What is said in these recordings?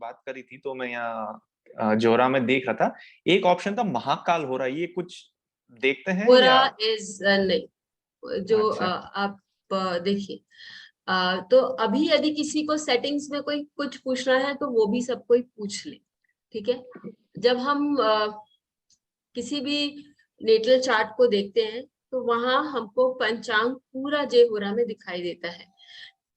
बात करी थी तो मैं यहाँ जोरा में देख रहा था, एक ऑप्शन था महाकाल हो रहा है, ये कुछ देखते हैं होरा या? इज नहीं, जो अच्छा। आप देखिए, तो अभी यदि किसी को सेटिंग्स में कोई कुछ पूछना है तो वो भी सब कोई पूछ ले, ठीक है। जब हम किसी भी नेटल चार्ट को देखते हैं तो वहां हमको पंचांग पूरा जे होरा में दिखाई देता है।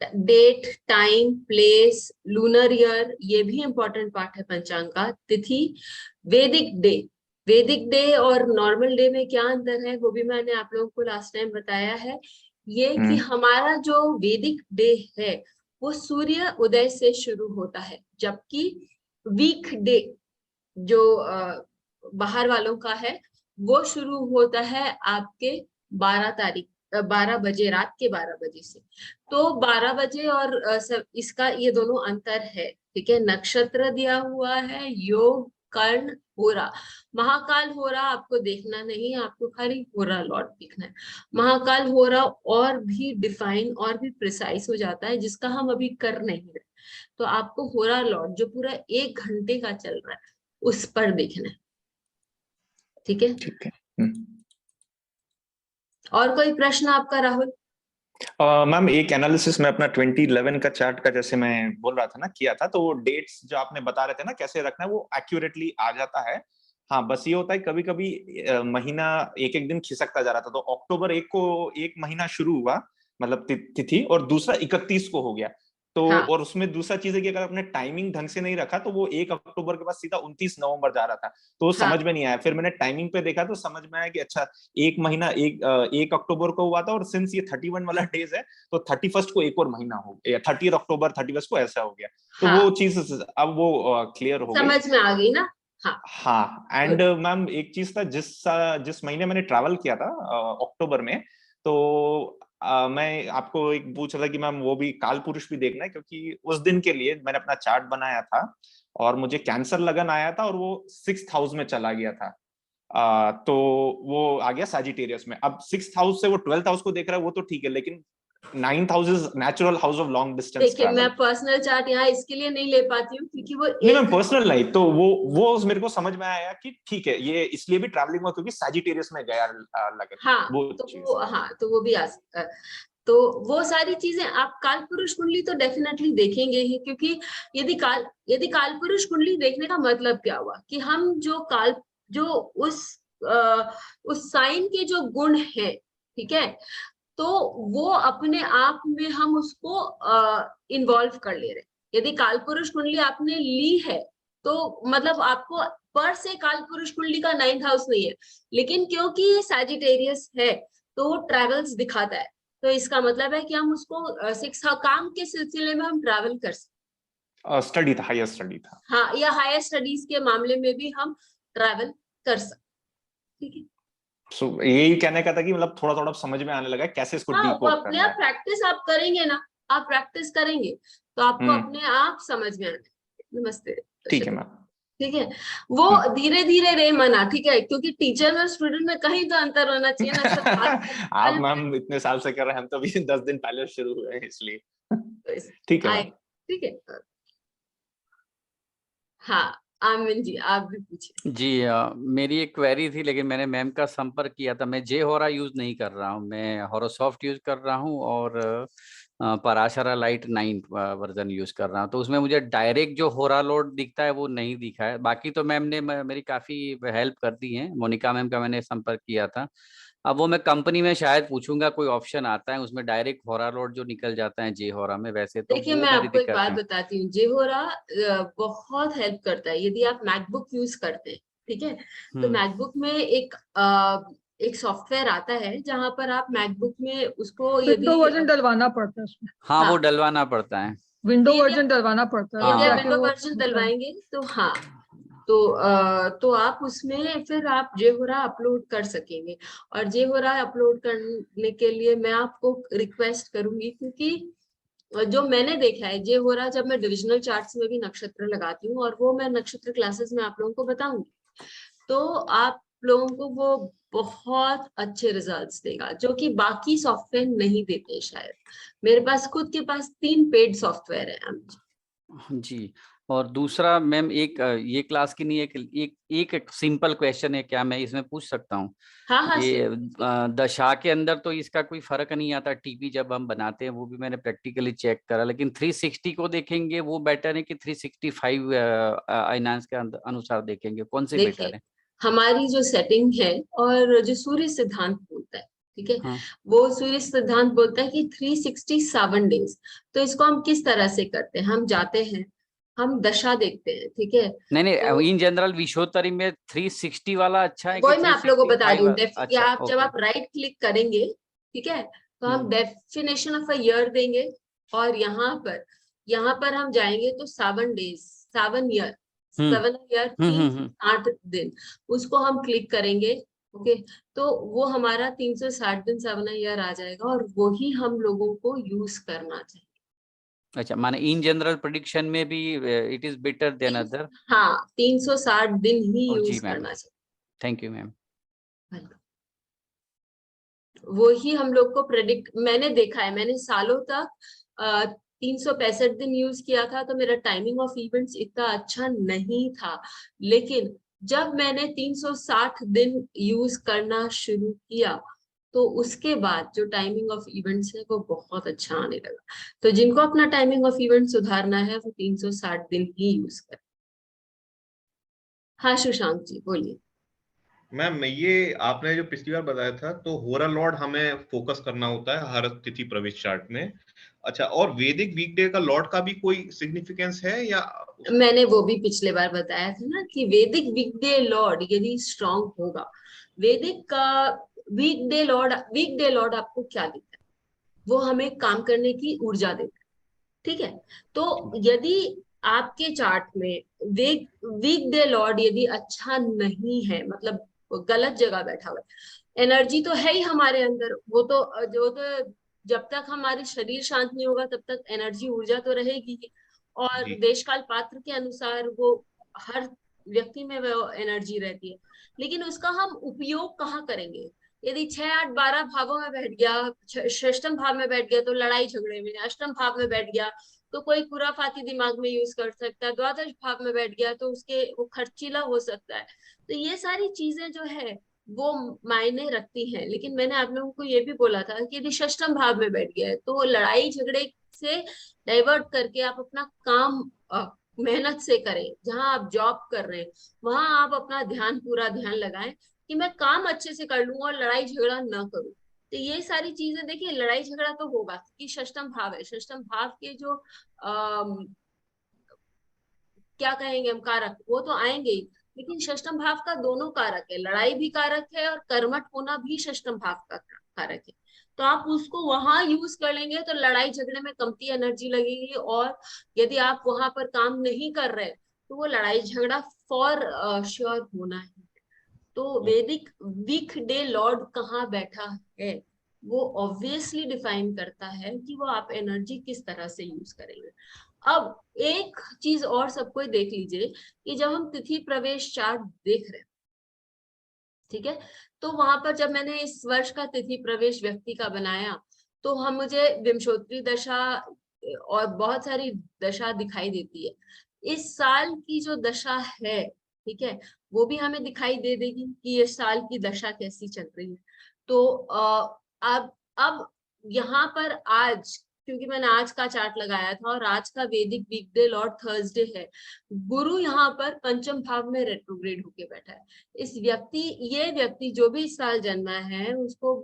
Date, time, place, lunar year, ये भी इंपॉर्टेंट पार्ट है पंचांग का। तिथि, वैदिक डे। वैदिक डे और नॉर्मल डे में क्या अंतर है वो भी मैंने आप लोगों को लास्ट टाइम बताया है। ये कि हमारा जो वैदिक डे है वो सूर्य उदय से शुरू होता है, जबकि वीक डे जो बाहर वालों का है वो शुरू होता है आपके 12 बजे, रात के 12 बजे से। तो 12 बजे और इसका ये दोनों अंतर है, ठीक है। नक्षत्र दिया हुआ है, योग, कर्ण, होरा। महाकाल होरा आपको देखना नहीं है, आपको खाली होरा लॉर्ड दिखना है। महाकाल होरा और भी डिफाइन और भी प्रिसाइज हो जाता है, जिसका हम अभी कर नहीं रहे। तो आपको होरा लॉर्ड जो पूरा 1 घंटे का चल रहा है उस पर देखना है, ठीक है। ठीक है। और कोई प्रश्न आपका राहुल? मैम एक एनालिसिस में अपना 2011 का चार्ट का जैसे मैं बोल रहा था ना किया था, तो वो डेट्स जो आपने बता रहे थे ना कैसे रखना है वो एक्यूरेटली आ जाता है। हाँ, बस ये होता है कभी कभी महीना एक एक दिन खिसकता जा रहा था, तो अक्टूबर 1 को एक महीना शुरू हुआ, मतलब तिथि, और दूसरा 31 को हो गया। तो हाँ और उसमें दूसरा चीज है कि अगर आपने टाइमिंग ढंग से नहीं रखा तो वो 1 अक्टूबर के बाद सीधा 29 नवंबर जा रहा था, तो वो हाँ समझ में नहीं आया। फिर मैंने टाइमिंग पे देखा तो समझ में आया कि अच्छा, एक महीना 1 अक्टूबर को हुआ था, और सिंस ये 31 वाला डेज है तो 31 को एक और महीना हो गया, 30 अक्टूबर 31 को ऐसा हो गया। तो वो हाँ, चीज अब वो क्लियर हो गई। समझ में आ गई ना। हाँ, हाँ, एंड गुड। मैम एक चीज था, जिस महीने मैंने ट्रैवल किया था अक्टूबर में, तो मैं आपको एक पूछ रहा था कि मैम वो भी काल पुरुष भी देखना है, क्योंकि उस दिन के लिए मैंने अपना चार्ट बनाया था और मुझे कैंसर लगन आया था और वो 6th हाउस में चला गया था। तो वो आ गया सैजिटेरियस में। अब 6th हाउस से वो 12th हाउस को देख रहा है, वो तो ठीक है, लेकिन 9th house is natural house of long distance देखिए, मैं ट्रैवल। पर्सनल चार्ट यहाँ इसके लिए नहीं ले पाती हूँ क्योंकि वो नहीं मैम, एक पर्सनल नहीं, तो वो मेरे को समझ में आया कि ठीक है, ये इसलिए भी ट्रैवलिंग हुआ क्योंकि सैजिटेरियस में गया लगन, हाँ, वो तो चीज। वो, हाँ, तो वो भी आ सकता है। तो वो सारी चीजें आप काल पुरुष कुंडली तो डेफिनेटली देखेंगे ही, क्योंकि यदि काल पुरुष कुंडली देखने का मतलब क्या हुआ कि हम जो उस साइन के जो गुण है, ठीक है, तो वो अपने आप में हम उसको इन्वॉल्व कर ले रहे हैं। यदि काल पुरुष कुंडली आपने ली है तो मतलब आपको पर से काल पुरुष कुंडली का 9th हाउस नहीं है, लेकिन क्योंकि ये सैजिटेरियस है तो वो ट्रेवल्स दिखाता है। तो इसका मतलब है कि हम उसको शिक्षा काम के सिलसिले में हम ट्रैवल कर सकते। स्टडी था, हायर स्टडी था। हाँ, या हायर स्टडीज के मामले में भी हम ट्रैवल कर सकते, ठीक है। सो यही कहने का था कि मतलब थोड़ा थोड़ा समझ में आने लगा है कैसे इसको हाँ, वो डिकोड अपने करना आप है। प्रैक्टिस आप करेंगे ना, आप प्रैक्टिस करेंगे तो आपको हम्म। अपने आप समझ में आने। नमस्ते ठीक है शुक्ला, मैम। ठीक है। वो हम्म। धीरे धीरे रे मना, ठीक है, क्योंकि टीचर और स्टूडेंट में कहीं तो अंतर होना चाहिए ना। सब बात आप पल पे मैम इतने साल से कर रहे हैं, हम तो भी 10 दिन पहले शुरू हुए हैं इसलिए। तो ठीक है आए, मैम। ठीक है। हाँ, आमिन जी आप भी पूछे। जी, मेरी एक क्वेरी थी, लेकिन मैंने मैम का संपर्क किया था। मैं जे होरा यूज नहीं कर रहा हूँ, मैं होरोसॉफ्ट यूज कर रहा हूँ और पराशरा लाइट 9 वर्जन यूज कर रहा हूँ। तो उसमें मुझे डायरेक्ट जो होरा लोड दिखता है वो नहीं दिखा है। बाकी तो मैम ने मेरी काफी हेल्प कर दी है। मोनिका मैम का मैंने संपर्क किया था। अब वो मैं कंपनी में शायद पूछूंगा, कोई ऑप्शन आता है उसमें डायरेक्ट होरा लोड जो निकल जाता है जे होरा में, वैसे तो देखिए, वो मैं मेरी आपको एक दिक्कत बात है। बताती हूँ, जेहोरा बहुत हेल्प करता है यदि आप मैकबुक यूज करते हैं, ठीक है। तो हम्म। मैकबुक में एक सॉफ्टवेयर आता है जहां पर आप मैकबुक में उसको विंडो यदि वर्जन डलवाना पड़ता है उसमें। हाँ, वो हाँ, डलवाना पड़ता है। विंडो यदि वर्जन डलवाना पड़ता है, यदि तब आप हाँ। जाके विंडो वो वर्जन होता है। डलवाएंगे तो हाँ, तो आप उसमें फिर आप जेहोरा अपलोड कर सकेंगे। और जेहोरा अपलोड करने के लिए मैं आपको रिक्वेस्ट करूंगी, क्योंकि जो मैंने देखा है जेहोरा, जब मैं डिविजनल चार्ट्स में भी नक्षत्र लगाती हूँ और वो मैं नक्षत्र क्लासेस में आप लोगों को बताऊंगी, तो आप लोगों को वो बहुत अच्छे रिजल्ट्स देगा, जो कि बाकी सॉफ्टवेयर नहीं देते शायद। मेरे पास खुद के पास 3 पेड सॉफ्टवेयर है। जी, और दूसरा मैम, एक ये क्लास की नहीं, एक सिंपल क्वेश्चन है, क्या मैं इसमें पूछ सकता हूँ? हाँ हाँ ये दशा के अंदर तो इसका कोई फर्क नहीं आता, टीपी जब हम बनाते हैं वो भी मैंने प्रैक्टिकली चेक करा, लेकिन 360 को देखेंगे वो बेटर है कि 365 आइनांस के अनुसार देखेंगे, कौन सी बेटर देखिए, है? हमारी जो सेटिंग है और जो सूर्य सिद्धांत बोलता है, ठीक है, हाँ वो सूर्य सिद्धांत बोलता है कि 367 डेज। तो इसको हम किस तरह से करते हैं, हम जाते हैं, हम दशा देखते हैं, ठीक है। नहीं तो नहीं, इन जनरल विश्वोत्तरी में 360 वाला अच्छा है कि वही मैं आप लोगों को बता रही 365? हूँ, या अच्छा, आप जब ओके। आप राइट क्लिक करेंगे, ठीक है, तो हम हम्म डेफिनेशन ऑफ अ ईयर देंगे, और यहाँ पर हम जाएंगे तो 7 डेज, 7 ईयर, हम्म 7 ईयर हम्म 360 दिन, उसको हम क्लिक करेंगे। ओके, तो वो हमारा 360 दिन 7 ईयर आ जाएगा, और वो ही हम लोगों को यूज करना चाहिए। अच्छा, माने इन जनरल प्रेडिक्शन में भी it is better then other? हाँ, 360 दिन ही जी यूज मैम, करना चाहिए। Thank you ma'am. वो ही हम लोग को प्रेडिक्ट, मैंने देखा है, मैंने सालों तक 365 दिन यूज किया था, तो मेरा टाइमिंग ऑफ इवेंट्स इतना अच्छा नहीं था, लेकिन जब मैंने 360 दिन यूज करना शुरू किया, तो उसके बाद जो टाइमिंग ऑफ इवेंट्स है वो बहुत अच्छा आने लगा। तो जिनको अपना टाइमिंग ऑफ इवेंट सुधारना है वो 360 दिन ही यूज करें। हाँ सुशांत जी बोलिए। मैम, ये आपने जो पिछली बार बताया था, तो होरा लॉर्ड हमें फोकस करना होता है हर तिथि प्रवेश चार्ट में। अच्छा, और वैदिक वीकडे का लॉर्ड का भी कोई सिग्निफिकेंस है या? मैंने वो भी पिछले बार बताया था ना कि वैदिक वीकडे लॉर्ड यदि स्ट्रांग होगा, वैदिक का वीकडे लॉर्ड आपको क्या देता है, वो हमें काम करने की ऊर्जा देता है, ठीक है। तो यदि आपके चार्ट में वीकडे लॉर्ड यदि अच्छा नहीं है, मतलब वो गलत जगह बैठा हुआ है, एनर्जी तो है ही हमारे अंदर, वो तो जो तो जब तक हमारी शरीर शांत नहीं होगा तब तक एनर्जी ऊर्जा तो रहेगी ही, और जी। देश काल पात्र के अनुसार वो हर व्यक्ति में वो एनर्जी रहती है, लेकिन उसका हम उपयोग कहाँ करेंगे? यदि 6 8 12 भावों में बैठ गया, षष्टम भाव में बैठ गया तो लड़ाई झगड़े में, अष्टम भाव में बैठ गया तो कोई खुराफाती दिमाग में यूज कर सकता है, द्वादश भाव में बैठ गया तो उसके वो खर्चीला हो सकता है। तो ये सारी चीजें जो है वो मायने रखती हैं, लेकिन मैंने आप लोगों को ये भी बोला था कि यदि षष्टम भाव में बैठ गया है तो लड़ाई झगड़े से डाइवर्ट करके आप अपना काम मेहनत से करें, जहां आप जॉब कर रहे हैं वहां आप अपना ध्यान, पूरा ध्यान लगाएं कि मैं काम अच्छे से कर लूं और लड़ाई झगड़ा ना करूं। तो ये सारी चीजें देखिए, लड़ाई झगड़ा तो होगा क्योंकि षष्टम भाव है, षष्टम भाव के जो क्या कहेंगे हम, कारक, वो तो आएंगे ही, लेकिन षष्टम भाव का दोनों कारक है, लड़ाई भी कारक है और कर्मठ होना भी षष्टम भाव का कारक है। तो आप उसको वहां यूज कर लेंगे तो लड़ाई झगड़े में कमती एनर्जी लगेगी, और यदि आप वहां पर काम नहीं कर रहे तो वो लड़ाई झगड़ा फॉर श्योर होना है। तो वैदिक वीक डे लॉर्ड कहाँ बैठा है वो ऑब्वियसली डिफाइन करता है कि वो आप एनर्जी किस तरह से यूज करेंगे। अब एक चीज और सबको देख लीजिए कि जब हम तिथि प्रवेश चार्ट देख रहे हैं, ठीक है, तो वहां पर जब मैंने इस वर्ष का तिथि प्रवेश व्यक्ति का बनाया तो हम मुझे विंशोत्तरी दशा और बहुत सारी दशा दिखाई देती है। इस साल की जो दशा है, ठीक है, वो भी हमें दिखाई दे देगी कि इस साल की दशा कैसी चल रही है। तो अब यहाँ पर आज, क्योंकि मैंने आज का चार्ट लगाया था और आज का वैदिक वीकडे लॉर्ड थर्सडे है, गुरु यहाँ पर पंचम भाव में रेट्रोग्रेड होके बैठा है। ये व्यक्ति जो भी इस साल जन्मा है उसको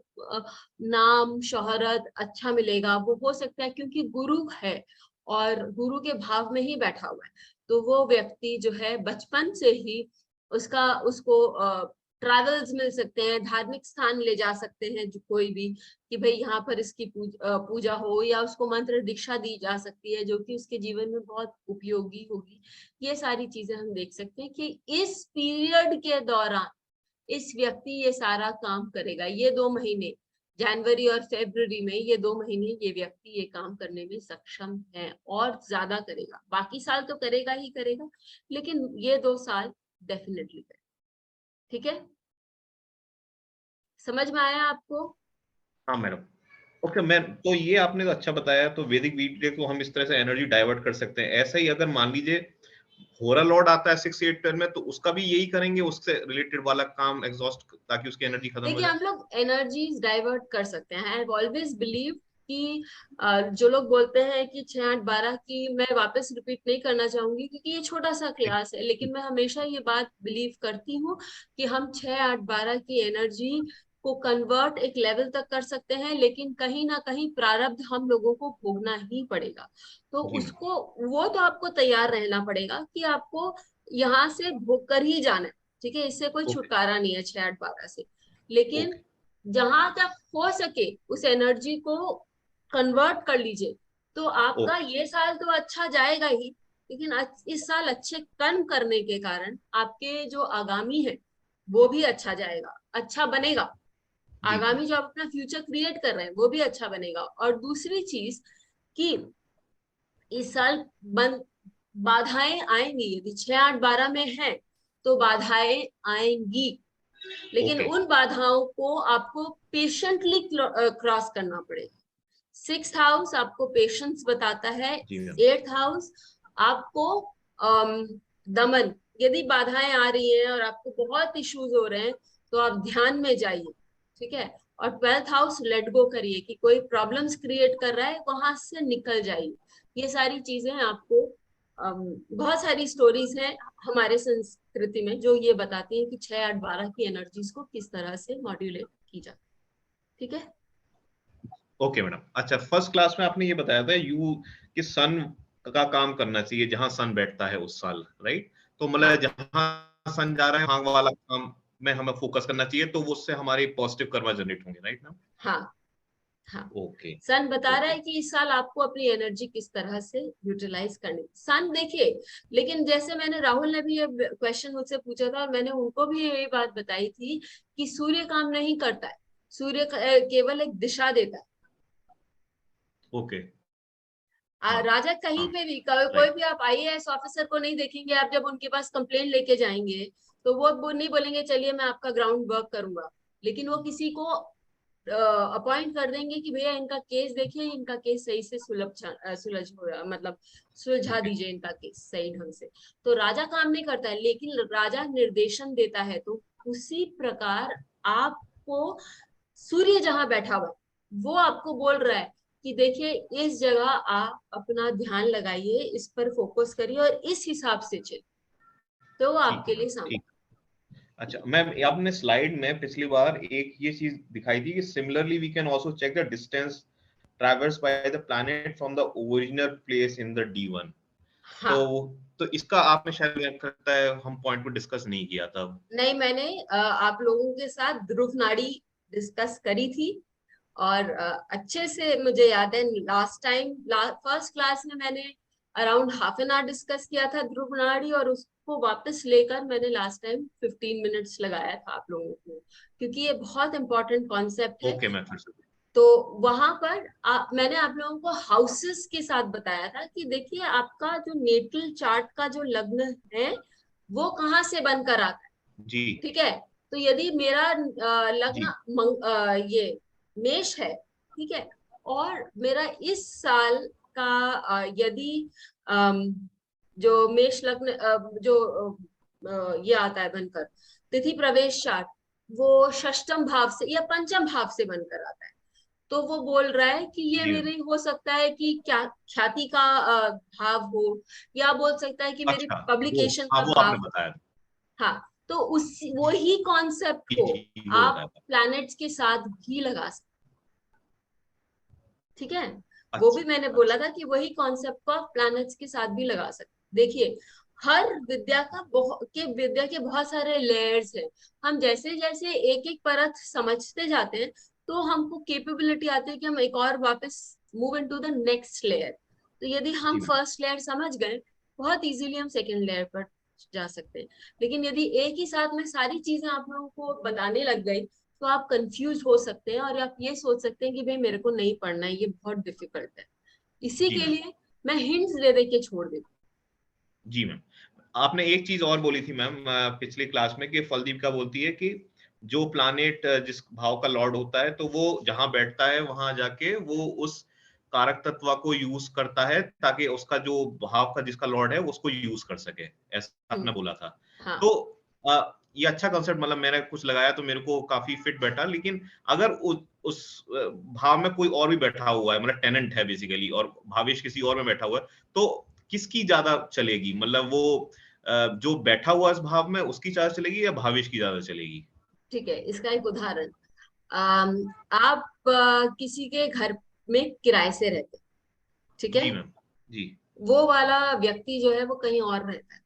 नाम शोहरत अच्छा मिलेगा, वो हो सकता है क्योंकि गुरु है और गुरु के भाव में ही बैठा हुआ है, तो वो व्यक्ति जो है बचपन से ही उसको ट्रैवल्स मिल सकते हैं, धार्मिक स्थान ले जा सकते हैं जो कोई भी, कि भाई यहाँ पर इसकी पूजा हो, या उसको मंत्र दीक्षा दी जा सकती है जो कि उसके जीवन में बहुत उपयोगी होगी। ये सारी चीजें हम देख सकते हैं कि इस पीरियड के दौरान इस व्यक्ति ये सारा काम करेगा। ये 2 महीने जनवरी और फरवरी में, ये 2 महीने ये व्यक्ति ये काम करने में सक्षम है और ज्यादा करेगा। बाकी साल तो करेगा ही करेगा, लेकिन ये 2 साल डेफिनेटली करेगा। ठीक है, समझ में आया आपको? हाँ मैडम। ओके मैम, तो ये आपने तो अच्छा बताया, तो वैदिक वीकडे को हम इस तरह से एनर्जी डाइवर्ट कर सकते हैं। ऐसा ही अगर मान लीजिए होरा लॉर्ड आता है 6, 8, 10 में, तो उसका भी यही करेंगे, उससे रिलेटेड वाला काम एग्जॉस्ट, ताकि उसकी एनर्जी खत्म हो देखिए जाए? हम लोग एनर्जीज डाइवर्ट कर सकते हैं। आई हैव ऑलवेज बिलीव कि जो लोग बोलते हैं कि 6, 8, 12 की, मैं वापस रिपीट नहीं करना चाहूंगी क्योंकि ये छोटा सा क्लास है, लेकिन मैं हमेशा ये बात बिलीव करती हूँ कि हम 6, 8, 12 की एनर्जी को कन्वर्ट एक लेवल तक कर सकते हैं, लेकिन कहीं ना कहीं प्रारब्ध हम लोगों को भोगना ही पड़ेगा। तो जी मैम। उसको, वो तो आपको तैयार रहना पड़ेगा कि आपको यहाँ से भोग कर ही जाना है। ठीक है, इससे कोई ओके छुटकारा नहीं है 6, 8, 12 से। लेकिन ओके जहां तक हो सके उस एनर्जी को कन्वर्ट कर लीजिए। तो आपका ओके ये साल तो अच्छा जाएगा ही, लेकिन इस साल अच्छे कर्म करने के कारण आपके जो आगामी है वो भी अच्छा जाएगा, अच्छा बनेगा। जी जी आगामी जो आप अपना फ्यूचर क्रिएट कर रहे हैं वो भी अच्छा बनेगा। और दूसरी चीज कि इस साल बंद बाधाएं आएंगी, यदि 6, 8, 12 में है तो बाधाएं आएंगी, लेकिन ओके उन बाधाओं को आपको पेशेंटली क्रॉस करना पड़ेगा। 6th हाउस आपको पेशेंस बताता है। जी मैम। 8th हाउस आपको दमन, यदि बाधाएं आ रही हैं और आपको बहुत इश्यूज हो रहे हैं तो आप ध्यान में जाइए। ठीक है। और 12th हाउस लेट गो करिए, कि कोई प्रॉब्लम्स क्रिएट कर रहा है वहां से निकल जाइए। ये सारी चीजें आपको बहुत सारी स्टोरीज हैं हमारे संस्कृति में जो ये बताती हैं कि 6, 8, 12 की एनर्जीज को किस तरह से मॉड्यूलेट की जाए। ठीक है। Okay madam. अच्छा, फर्स्ट क्लास में आपने ये बताया था यू कि सन का काम करना चाहिए जहां सन बैठता है उस साल, राइट? तो हाँ मतलब जहां सन जा रहा है वहां वाला काम में हमें फोकस करना चाहिए, तो वो उससे हमारे पॉजिटिव कर्मा जनरेट होंगे, राइट मैम? हाँ हाँ। ओके सन बता रहा ओके है कि इस साल आपको अपनी एनर्जी किस तरह से यूटिलाइज करनी। सन देखिए, लेकिन जैसे मैंने, राहुल ने भी ये क्वेश्चन मुझसे पूछा था और मैंने उनको भी यही बात बताई थी कि सूर्य काम नहीं करता है, सूर्य केवल एक दिशा देता है। ओके। हाँ राजा कहीं हाँ पे भी, कोई राइट। भी आप IAS ऑफिसर को नहीं देखेंगे, आप जब उनके पास कंप्लेंट लेके जाएंगे तो वो नहीं बोलेंगे चलिए मैं आपका ग्राउंड वर्क करूंगा, लेकिन वो किसी को अपॉइंट कर देंगे कि भैया इनका केस देखिए, इनका केस सही से मतलब सुलझा ओके दीजिए इनका केस सही ढंग से। तो राजा काम नहीं करता है, लेकिन राजा निर्देशन देता है। तो उसी प्रकार आपको सूर्य जहां बैठा हुआ है वो आपको बोल रहा है कि देखिए इस जगह आप अपना ध्यान लगाइए, इस पर फोकस करिए और इस हिसाब से चलिए, तो वो ठीक है आपके मैम, लिए सामने। ठीक। अच्छा मैम, आपने स्लाइड में पिछली बार एक ये चीज दिखाई थी कि similarly we can also check the distance traverse by the planet from the original place in the D1। तो हाँ, इसका आपने शायद मुझे लगता है हम पॉइंट को डिस्कस नहीं किया था। नहीं मैंने आप लोगों के साथ ध्रुव नाड़ी डिस्कस करी थी और अच्छे से मुझे याद है। लास्ट टाइम फर्स्ट क्लास में मैंने around half an hour discuss किया था ध्रुव नाड़ी, और उसको वापस लेकर मैंने लास्ट टाइम 15 मिनट्स लगाया था आप लोगों को, क्योंकि ये बहुत इंपॉर्टेंट कॉन्सेप्ट है। ओके मैं फिर से। तो वहां पर मैंने आप लोगों को हाउसेस के साथ बताया था कि देखिए आपका जो नेटल चार्ट का जो लग्न है वो कहाँ से बनकर आता है। जी ठीक है। तो यदि मेरा जी लग्न ये मेष है, ठीक है, और मेरा इस साल का यदि अम, जो मेष लग्न जो ये आता है बनकर तिथि प्रवेश चार्ट, वो षष्टम भाव से या पंचम भाव से बनकर आता है, तो वो बोल रहा है कि ये जी मेरी हो सकता है कि क्या ख्याति का भाव हो, या बोल सकता है कि मेरी अच्छा वो, पब्लिकेशन हाँ का वो आपने भाव हो। बताया था। हाँ, तो उस वही कॉन्सेप्ट जी को जी वो आप बताया था। प्लैनेट्स के साथ भी लगा सकते। ठीक है। वो भी अच्छा मैंने बोला अच्छा था कि वही कॉन्सेप्ट को आप प्लैनेट्स के साथ भी लगा सकते। देखिए हर विद्या के बहुत सारे लेयर्स हैं। हम जैसे जैसे एक एक परत समझते जाते हैं तो हमको कैपेबिलिटी आती है कि हम एक और वापस move into the next layer. तो यदि हम जी मैम। फर्स्ट लेयर समझ गए, बहुत इजीली हम सेकंड लेयर पर जा सकते हैं। लेकिन यदि एक ही साथ में सारी चीजें आप लोगों को बताने लग गई तो आप कंफ्यूज हो सकते हैं और आप ये सोच सकते हैं कि भाई मेरे को नहीं पढ़ना है, ये बहुत डिफिकल्ट है। इसी जी के मैम। लिए मैं हिंट्स दे दे के छोड़ देती जी मैम। आपने एक चीज और बोली थी मैम पिछली क्लास में कि फलदीप का बोलती है कि जो प्लानेट जिस भाव का लॉर्ड होता है तो वो जहां बैठता है वहां जाके वो उस कारक तत्व को यूज करता है ताकि उसका जो भाव का जिसका लॉर्ड है उसको यूज कर सके, ऐसा आपने बोला था। हाँ। तो ये अच्छा कॉन्सेप्ट, मतलब मैंने कुछ लगाया तो मेरे को काफी फिट बैठा। लेकिन अगर उस भाव में कोई और भी बैठा हुआ है, मतलब टेनेंट है बेसिकली, और भावेश किसी और में बैठा हुआ है, तो किसकी ज्यादा चलेगी? मतलब वो जो बैठा हुआ इस भाव में उसकी ज्यादा चलेगी या भावेश की ज्यादा चलेगी? ठीक है, इसका एक उदाहरण, आप किसी के घर में किराए से रहते, ठीक है? जी मैम। जी। वो वाला व्यक्ति जो है वो कहीं और रहता है,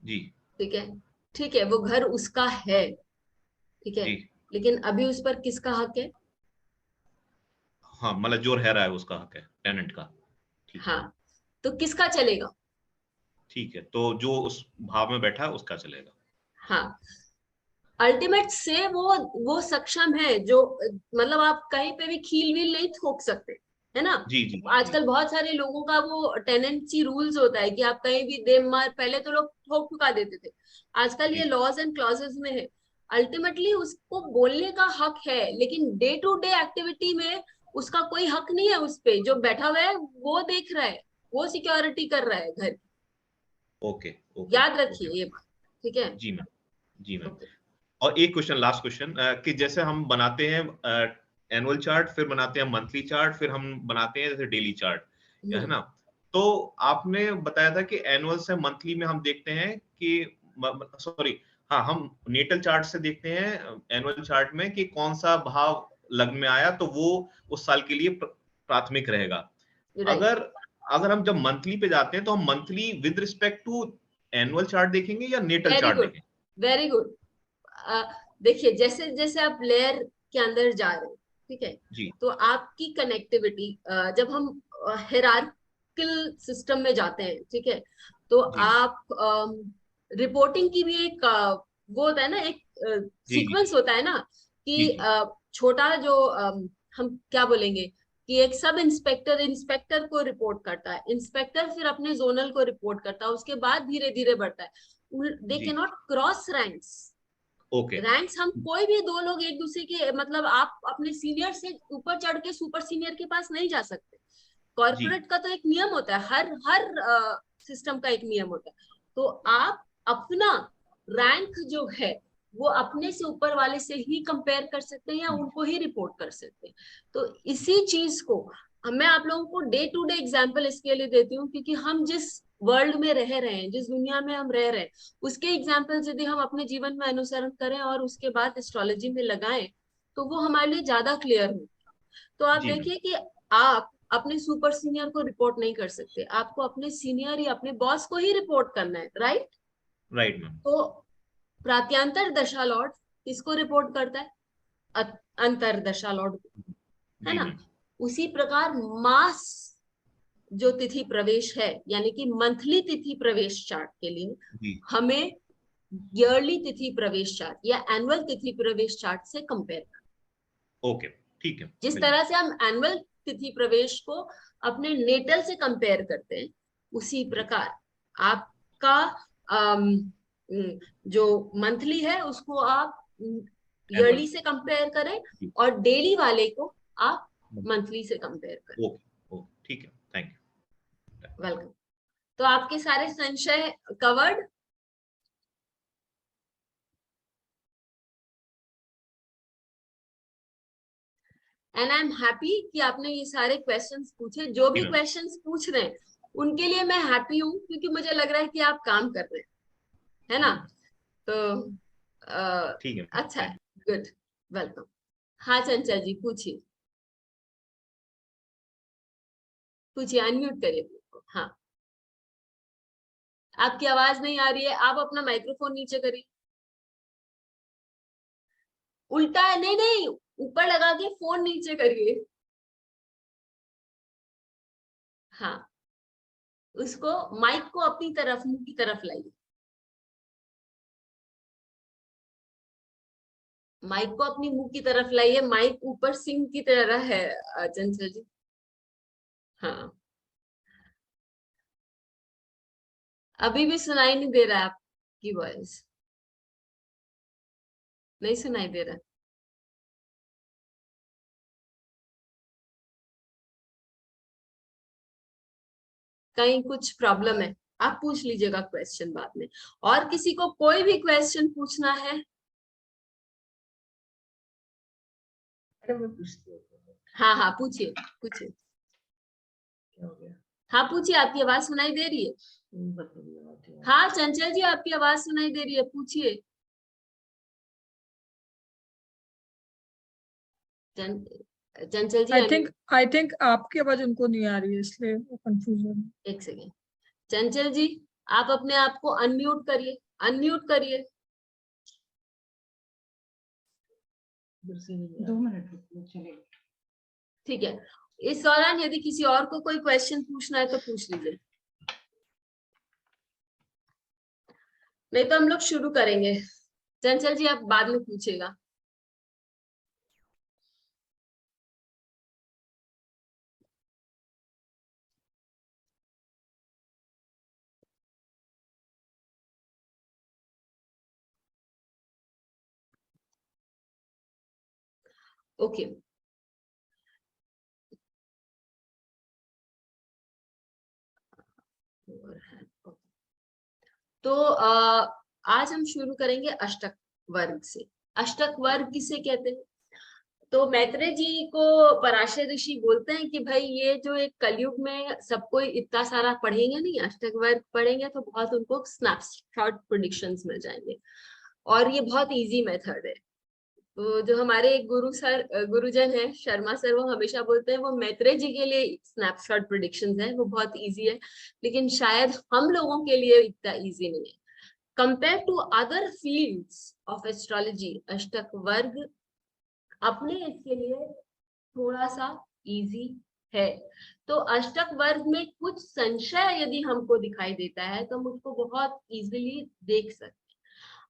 जी। ठीक है? ठीक है, वो घर उसका है, ठीक है, जी। लेकिन अभी उस पर किसका हक है? हाँ, मतलब जो रह रहा है उसका हक है, टेनेंट का। ठीक है। हाँ, तो किसका चलेगा? ठीक है, तो जो उस भाव में बैठा है उसका चलेगा। हाँ, अल्टीमेट से वो सक्षम है, जो मतलब आप कहीं पे भी खील वील नहीं ठोक सकते, है ना? जी जी जी। आजकल बहुत सारे लोगों का वो टेनेंसी रूल्स होता है कि आप कहीं भी दे मार, पहले तो लोग ठोक ठुका देते थे, आजकल ये जी लॉज एंड क्लॉजेस में है। अल्टीमेटली उसको बोलने का हक है, लेकिन डे टू डे एक्टिविटी में उसका कोई हक नहीं है उस पे। जो बैठा हुआ है वो देख रहा है, वो सिक्योरिटी कर रहा है घर की। ओके ओके याद ओके। रखिए ये बात, ठीक है? जी मैम। जी मैम। ओके। और एक क्वेश्चन, लास्ट क्वेश्चन, कि जैसे हम बनाते हैं एनुअल चार्ट, फिर बनाते हैं मंथली चार्ट, फिर हम बनाते हैं जैसे डेली चार्ट, है ना? तो आपने बताया था कि एनुअल से मंथली में हम देखते हैं कि, सॉरी, हाँ, हम नेटल चार्ट से देखते हैं एनुअल चार्ट में कि कौन सा भाव लग्न में आया तो वो उस साल के लिए प्राथमिक रहेगा। राइट, अगर अगर हम जब मंथली पे जाते हैं तो हम monthly with respect to annual chart देखेंगे या नेटल वेरी चार्ट गुड, देखेंगे? Very good. देखिए, जैसे जैसे आप लेयर के अंदर जा रहे हो, ठीक है, जी तो आपकी कनेक्टिविटी, जब हम हिरार्किकल सिस्टम में जाते हैं, ठीक है, तो जी आप रिपोर्टिंग की भी एक वो होता है ना, एक जी जी सीक्वेंस होता है ना, जी कि जी छोटा जो हम क्या बोलेंगे कि एक सब इंस्पेक्टर इंस्पेक्टर को रिपोर्ट करता है, इंस्पेक्टर फिर अपने जोनल को रिपोर्ट करता है, उसके बाद धीरे धीरे बढ़ता है। दे जी। Can not cross ranks. Okay. Ranks हम कोई भी दो लोग एक दूसरे के, मतलब आप अपने सीनियर से ऊपर चढ़ के सुपर सीनियर के पास नहीं जा सकते। जी कॉर्पोरेट का तो एक नियम होता है, हर हर सिस्टम का एक नियम होता है। तो आप अपना रैंक जो है वो अपने से ऊपर वाले से ही कंपेयर कर सकते हैं या उनको ही रिपोर्ट कर सकते हैं। तो इसी चीज को मैं आप लोगों को डे टू डे एग्जाम्पल इसके लिए देती हूँ, क्योंकि हम जिस वर्ल्ड में रह रहे हैं, जिस दुनिया में हम रह रहे हैं, उसके एग्जाम्पल्स यदि हम अपने जीवन में अनुसरण करें और उसके बाद एस्ट्रोलॉजी में लगाएं, तो वो हमारे लिए ज्यादा क्लियर हो। तो आप जी मैम। देखिए कि आप अपने सुपर सीनियर को रिपोर्ट नहीं कर सकते, आपको अपने सीनियर या अपने बॉस को ही रिपोर्ट करना है, राइट? Right ma'am. तो प्रात्यांतर दशा लॉर्ड किसको रिपोर्ट करता है? अंतर दशा लॉर्ड को, है जी ना? मैम। उसी प्रकार मास जो तिथि प्रवेश है, यानी कि मंथली तिथि प्रवेश चार्ट के लिए जी। हमें ईयरली तिथि प्रवेश चार्ट या एनुअल तिथि प्रवेश चार्ट से कंपेयर करना। ओके। ठीक है, जिस बिल्कुल। तरह से हम एनुअल तिथि प्रवेश को अपने नेटल से कंपेयर करते हैं, उसी जी प्रकार आपका जो मंथली है उसको आप एनुअल। ईयरली से कंपेयर करें, जी। और डेली वाले को आप मंथली से कंपेयर करें। ओके ओके, ठीक है, थैंक यू। वेलकम। तो आपके सारे संशय covered. And I am happy कि आपने ये सारे क्वेश्चंस पूछे। जो जी भी मैम। क्वेश्चंस पूछ रहे हैं उनके लिए मैं हैप्पी हूँ, क्योंकि मुझे लग रहा है कि आप काम कर रहे हैं, है ना? तो ठीक है मैम, अच्छा है, थैंक गुड, वेलकम। हाँ चंचल जी, पूछिए पूछिए, अनम्यूट करिए अपने को। हाँ, आपकी आवाज नहीं आ रही है, आप अपना माइक्रोफोन नीचे करिए। उल्टा है, नहीं नहीं, ऊपर लगा के फोन नीचे करिए। हाँ, उसको माइक को अपनी तरफ, मुंह की तरफ लाइए। माइक को अपनी मुंह की तरफ लाइए, माइक ऊपर सिंह की तरह है चंचल जी। हाँ, अभी भी सुनाई नहीं दे रहा है आपकी वॉइस, नहीं सुनाई दे रहा। कहीं कुछ प्रॉब्लम है, आप पूछ लीजिएगा क्वेश्चन बाद में। और किसी को कोई भी क्वेश्चन पूछना है? हाँ हाँ पूछिए पूछिए। हाँ पूछिए, आपकी आवाज सुनाई दे रही है? हाँ चंचल जी, आपकी आवाज सुनाई दे रही है, पूछिए। चंचल जी आई थिंक आपकी आवाज उनको नहीं आ रही है, इसलिए वो कंफ्यूजन। एक सेकेंड, चंचल जी आप अपने आप को अनम्यूट करिए, अनम्यूट करिए। 2 मिनट चलेगा। ठीक है, इस दौरान यदि किसी और को कोई क्वेश्चन पूछना है तो पूछ लीजिए, नहीं तो हम लोग शुरू करेंगे। चंचल जी आप बाद में पूछेगा। ओके तो आज हम शुरू करेंगे अष्टक वर्ग से। अष्टक वर्ग किसे कहते हैं? तो मैत्रेय जी को पराशर ऋषि बोलते हैं कि भाई ये जो एक कलयुग में सबको इतना सारा पढ़ेंगे नहीं, अष्टक वर्ग पढ़ेंगे तो बहुत उनको स्नैपशॉट प्रेडिक्शंस मिल जाएंगे, और ये बहुत इजी मेथड है। तो जो हमारे गुरुजन है शर्मा सर, वो हमेशा बोलते हैं वो मैत्रेय जी के लिए स्नैपशॉट प्रेडिक्शंस है, वो बहुत इजी है, लेकिन शायद हम लोगों के लिए इतना इजी नहीं है। Compare to other fields of astrology, अष्टक वर्ग अपने इसके लिए थोड़ा सा इजी है। तो अष्टक वर्ग में कुछ संशय यदि हमको दिखाई देता है तो हम उसको बहुत इजीली देख सकते हैं।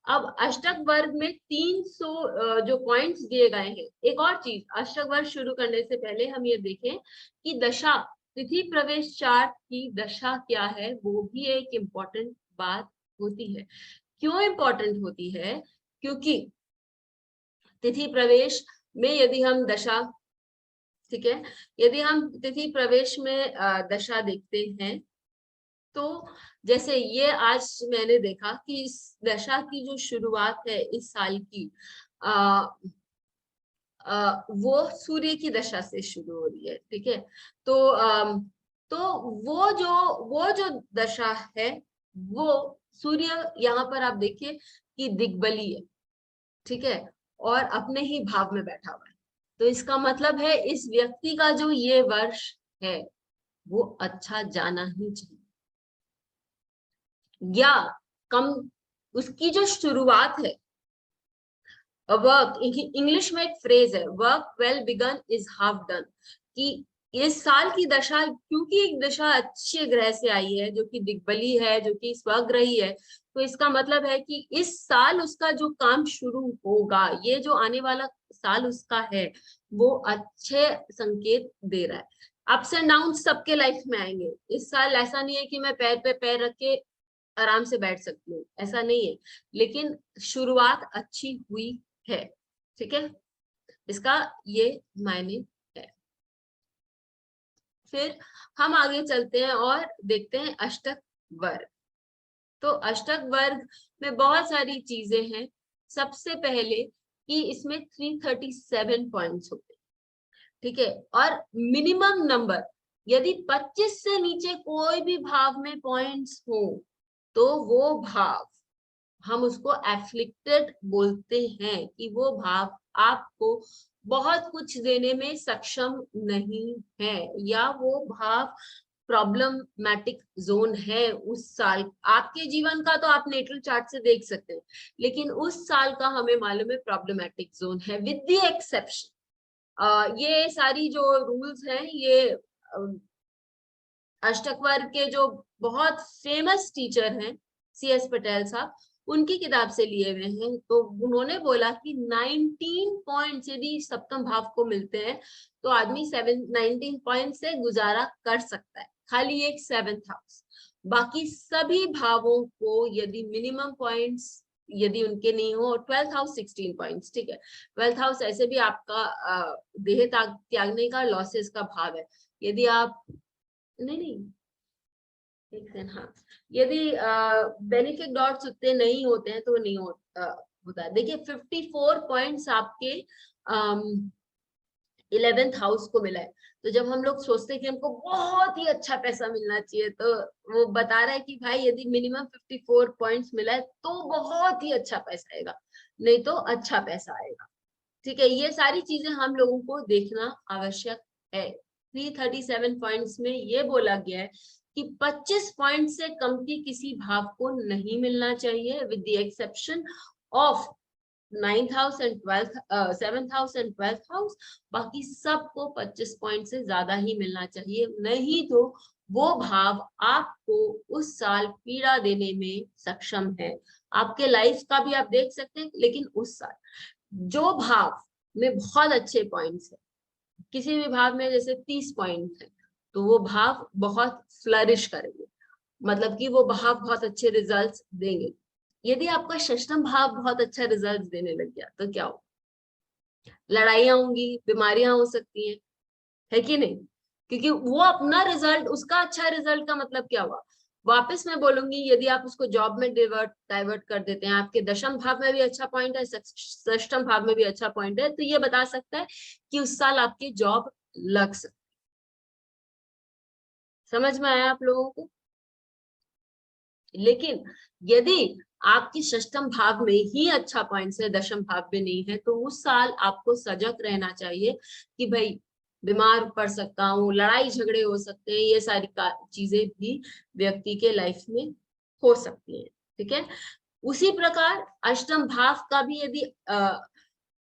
अब अष्टक वर्ग में 300 जो पॉइंट्स दिए गए हैं। एक और चीज, अष्टक वर्ग शुरू करने से पहले हम ये देखें कि दशा, तिथि प्रवेश चार्ट की दशा क्या है, वो भी एक इम्पोर्टेंट बात होती है। क्यों इम्पोर्टेंट होती है? क्योंकि तिथि प्रवेश में यदि हम दशा, ठीक है, यदि हम तिथि प्रवेश में दशा देखते हैं तो जैसे ये आज मैंने देखा कि इस दशा की जो शुरुआत है इस साल की वो सूर्य की दशा से शुरू हो रही है, ठीक है। तो वो जो दशा है वो सूर्य, यहाँ पर आप देखिए कि दिग्बली है, ठीक है, और अपने ही भाव में बैठा हुआ है। तो इसका मतलब है इस व्यक्ति का जो ये वर्ष है वो अच्छा जाना ही चाहिए, या कम उसकी जो शुरुआत है। वर्क, इंग्लिश में एक फ्रेज है, work well begun is half done, कि इस साल की दशा, क्योंकि एक दशा अच्छे ग्रह से आई है जो कि दिग्बली है, जो कि स्वग्रही है, तो इसका मतलब है कि इस साल उसका जो काम शुरू होगा, ये जो आने वाला साल उसका है वो अच्छे संकेत दे रहा है। अप्स एंड डाउन सबके लाइफ में आएंगे इस साल। ऐसा नहीं है कि मैं पैर पे पैर रख के आराम से बैठ सकती हूँ, ऐसा नहीं है, लेकिन शुरुआत अच्छी हुई है, ठीक है, इसका ये मायने है। फिर हम आगे चलते हैं और देखते हैं अष्टक वर्ग। तो अष्टक वर्ग में बहुत सारी चीजें हैं। सबसे पहले कि इसमें 337 पॉइंट्स होते हैं, ठीक है, और मिनिमम नंबर, यदि 25 से नीचे कोई भी भाव में पॉइंट्स हो तो वो भाव, हम उसको एफ्लिक्टेड बोलते हैं, कि वो भाव आपको बहुत कुछ देने में सक्षम नहीं है, या वो भाव प्रॉब्लमेटिक जोन है उस साल। आपके जीवन का तो आप नेटल चार्ट से देख सकते हैं, लेकिन उस साल का हमें मालूम है प्रॉब्लमेटिक जोन है, विद द एक्सेप्शन। ये सारी जो रूल्स हैं ये अष्टक वर्ग के जो बहुत फेमस टीचर हैं CS पटेल साहब, उनकी किताब से लिए हुए हैं। तो उन्होंने बोला कि 19 पॉइंट्स यदि सप्तम भाव को मिलते हैं तो आदमी 19 पॉइंट से गुजारा कर सकता है, खाली एक 7th हाउस। बाकी सभी भावों को यदि मिनिमम पॉइंट्स यदि उनके नहीं हो, 12th हाउस 16 पॉइंट्स, ठीक है, 12th हाउस ऐसे भी आपका देह त्यागने का, लॉसेस का भाव है। यदि आप नहीं एक दिन, हाँ, यदि बेनिफिट डॉट्स उतने नहीं होते हैं तो नहीं होता है। देखिए 54 पॉइंट्स आपके 11th हाउस को मिला है। तो जब हम लोग सोचते हैं कि हमको बहुत ही अच्छा पैसा मिलना चाहिए, तो वो बता रहा है कि भाई यदि मिनिमम 54 पॉइंट्स मिला है तो बहुत ही अच्छा पैसा आएगा, नहीं तो अच्छा पैसा आएगा। ठीक है, ये सारी चीजें हम लोगों को देखना आवश्यक है। 337 पॉइंट्स में ये बोला गया है कि 25 पॉइंट से कम की किसी भाव को नहीं मिलना चाहिए, with the exception of 9th house and 7th house and 12th house. बाकी सबको 25 पॉइंट से ज्यादा ही मिलना चाहिए, नहीं तो वो भाव आपको उस साल पीड़ा देने में सक्षम है। आपके लाइफ का भी आप देख सकते हैं, लेकिन उस साल जो भाव में बहुत अच्छे पॉइंट्स है, किसी भी भाव में जैसे 30 पॉइंट है, तो वो भाव बहुत फ्लरिश करेंगे, मतलब कि वो भाव बहुत अच्छे रिजल्ट्स देंगे। यदि आपका षष्ठम भाव बहुत अच्छा रिजल्ट देने लग गया तो क्या हो, लड़ाइयां होंगी, बीमारियां हो सकती हैं, है कि नहीं? क्योंकि वो अपना रिजल्ट, उसका अच्छा रिजल्ट का मतलब क्या हुआ, वापस मैं बोलूंगी, यदि आप उसको जॉब में डाइवर्ट कर देते हैं, आपके दशम भाव में भी अच्छा पॉइंट है, षष्ठम भाव में भी अच्छा पॉइंट है, तो ये बता सकता है कि उस साल आपकी जॉब लग सकती। समझ में आया आप लोगों को? लेकिन यदि आपकी षष्ठम भाव में ही अच्छा पॉइंट है, दशम भाव में नहीं है, तो उस साल आपको सजग रहना चाहिए कि भाई बीमार पड़ सकता हूँ, लड़ाई झगड़े हो सकते हैं, ये सारी चीजें भी व्यक्ति के लाइफ में हो सकती हैं। ठीक है, उसी प्रकार अष्टम भाव का भी यदि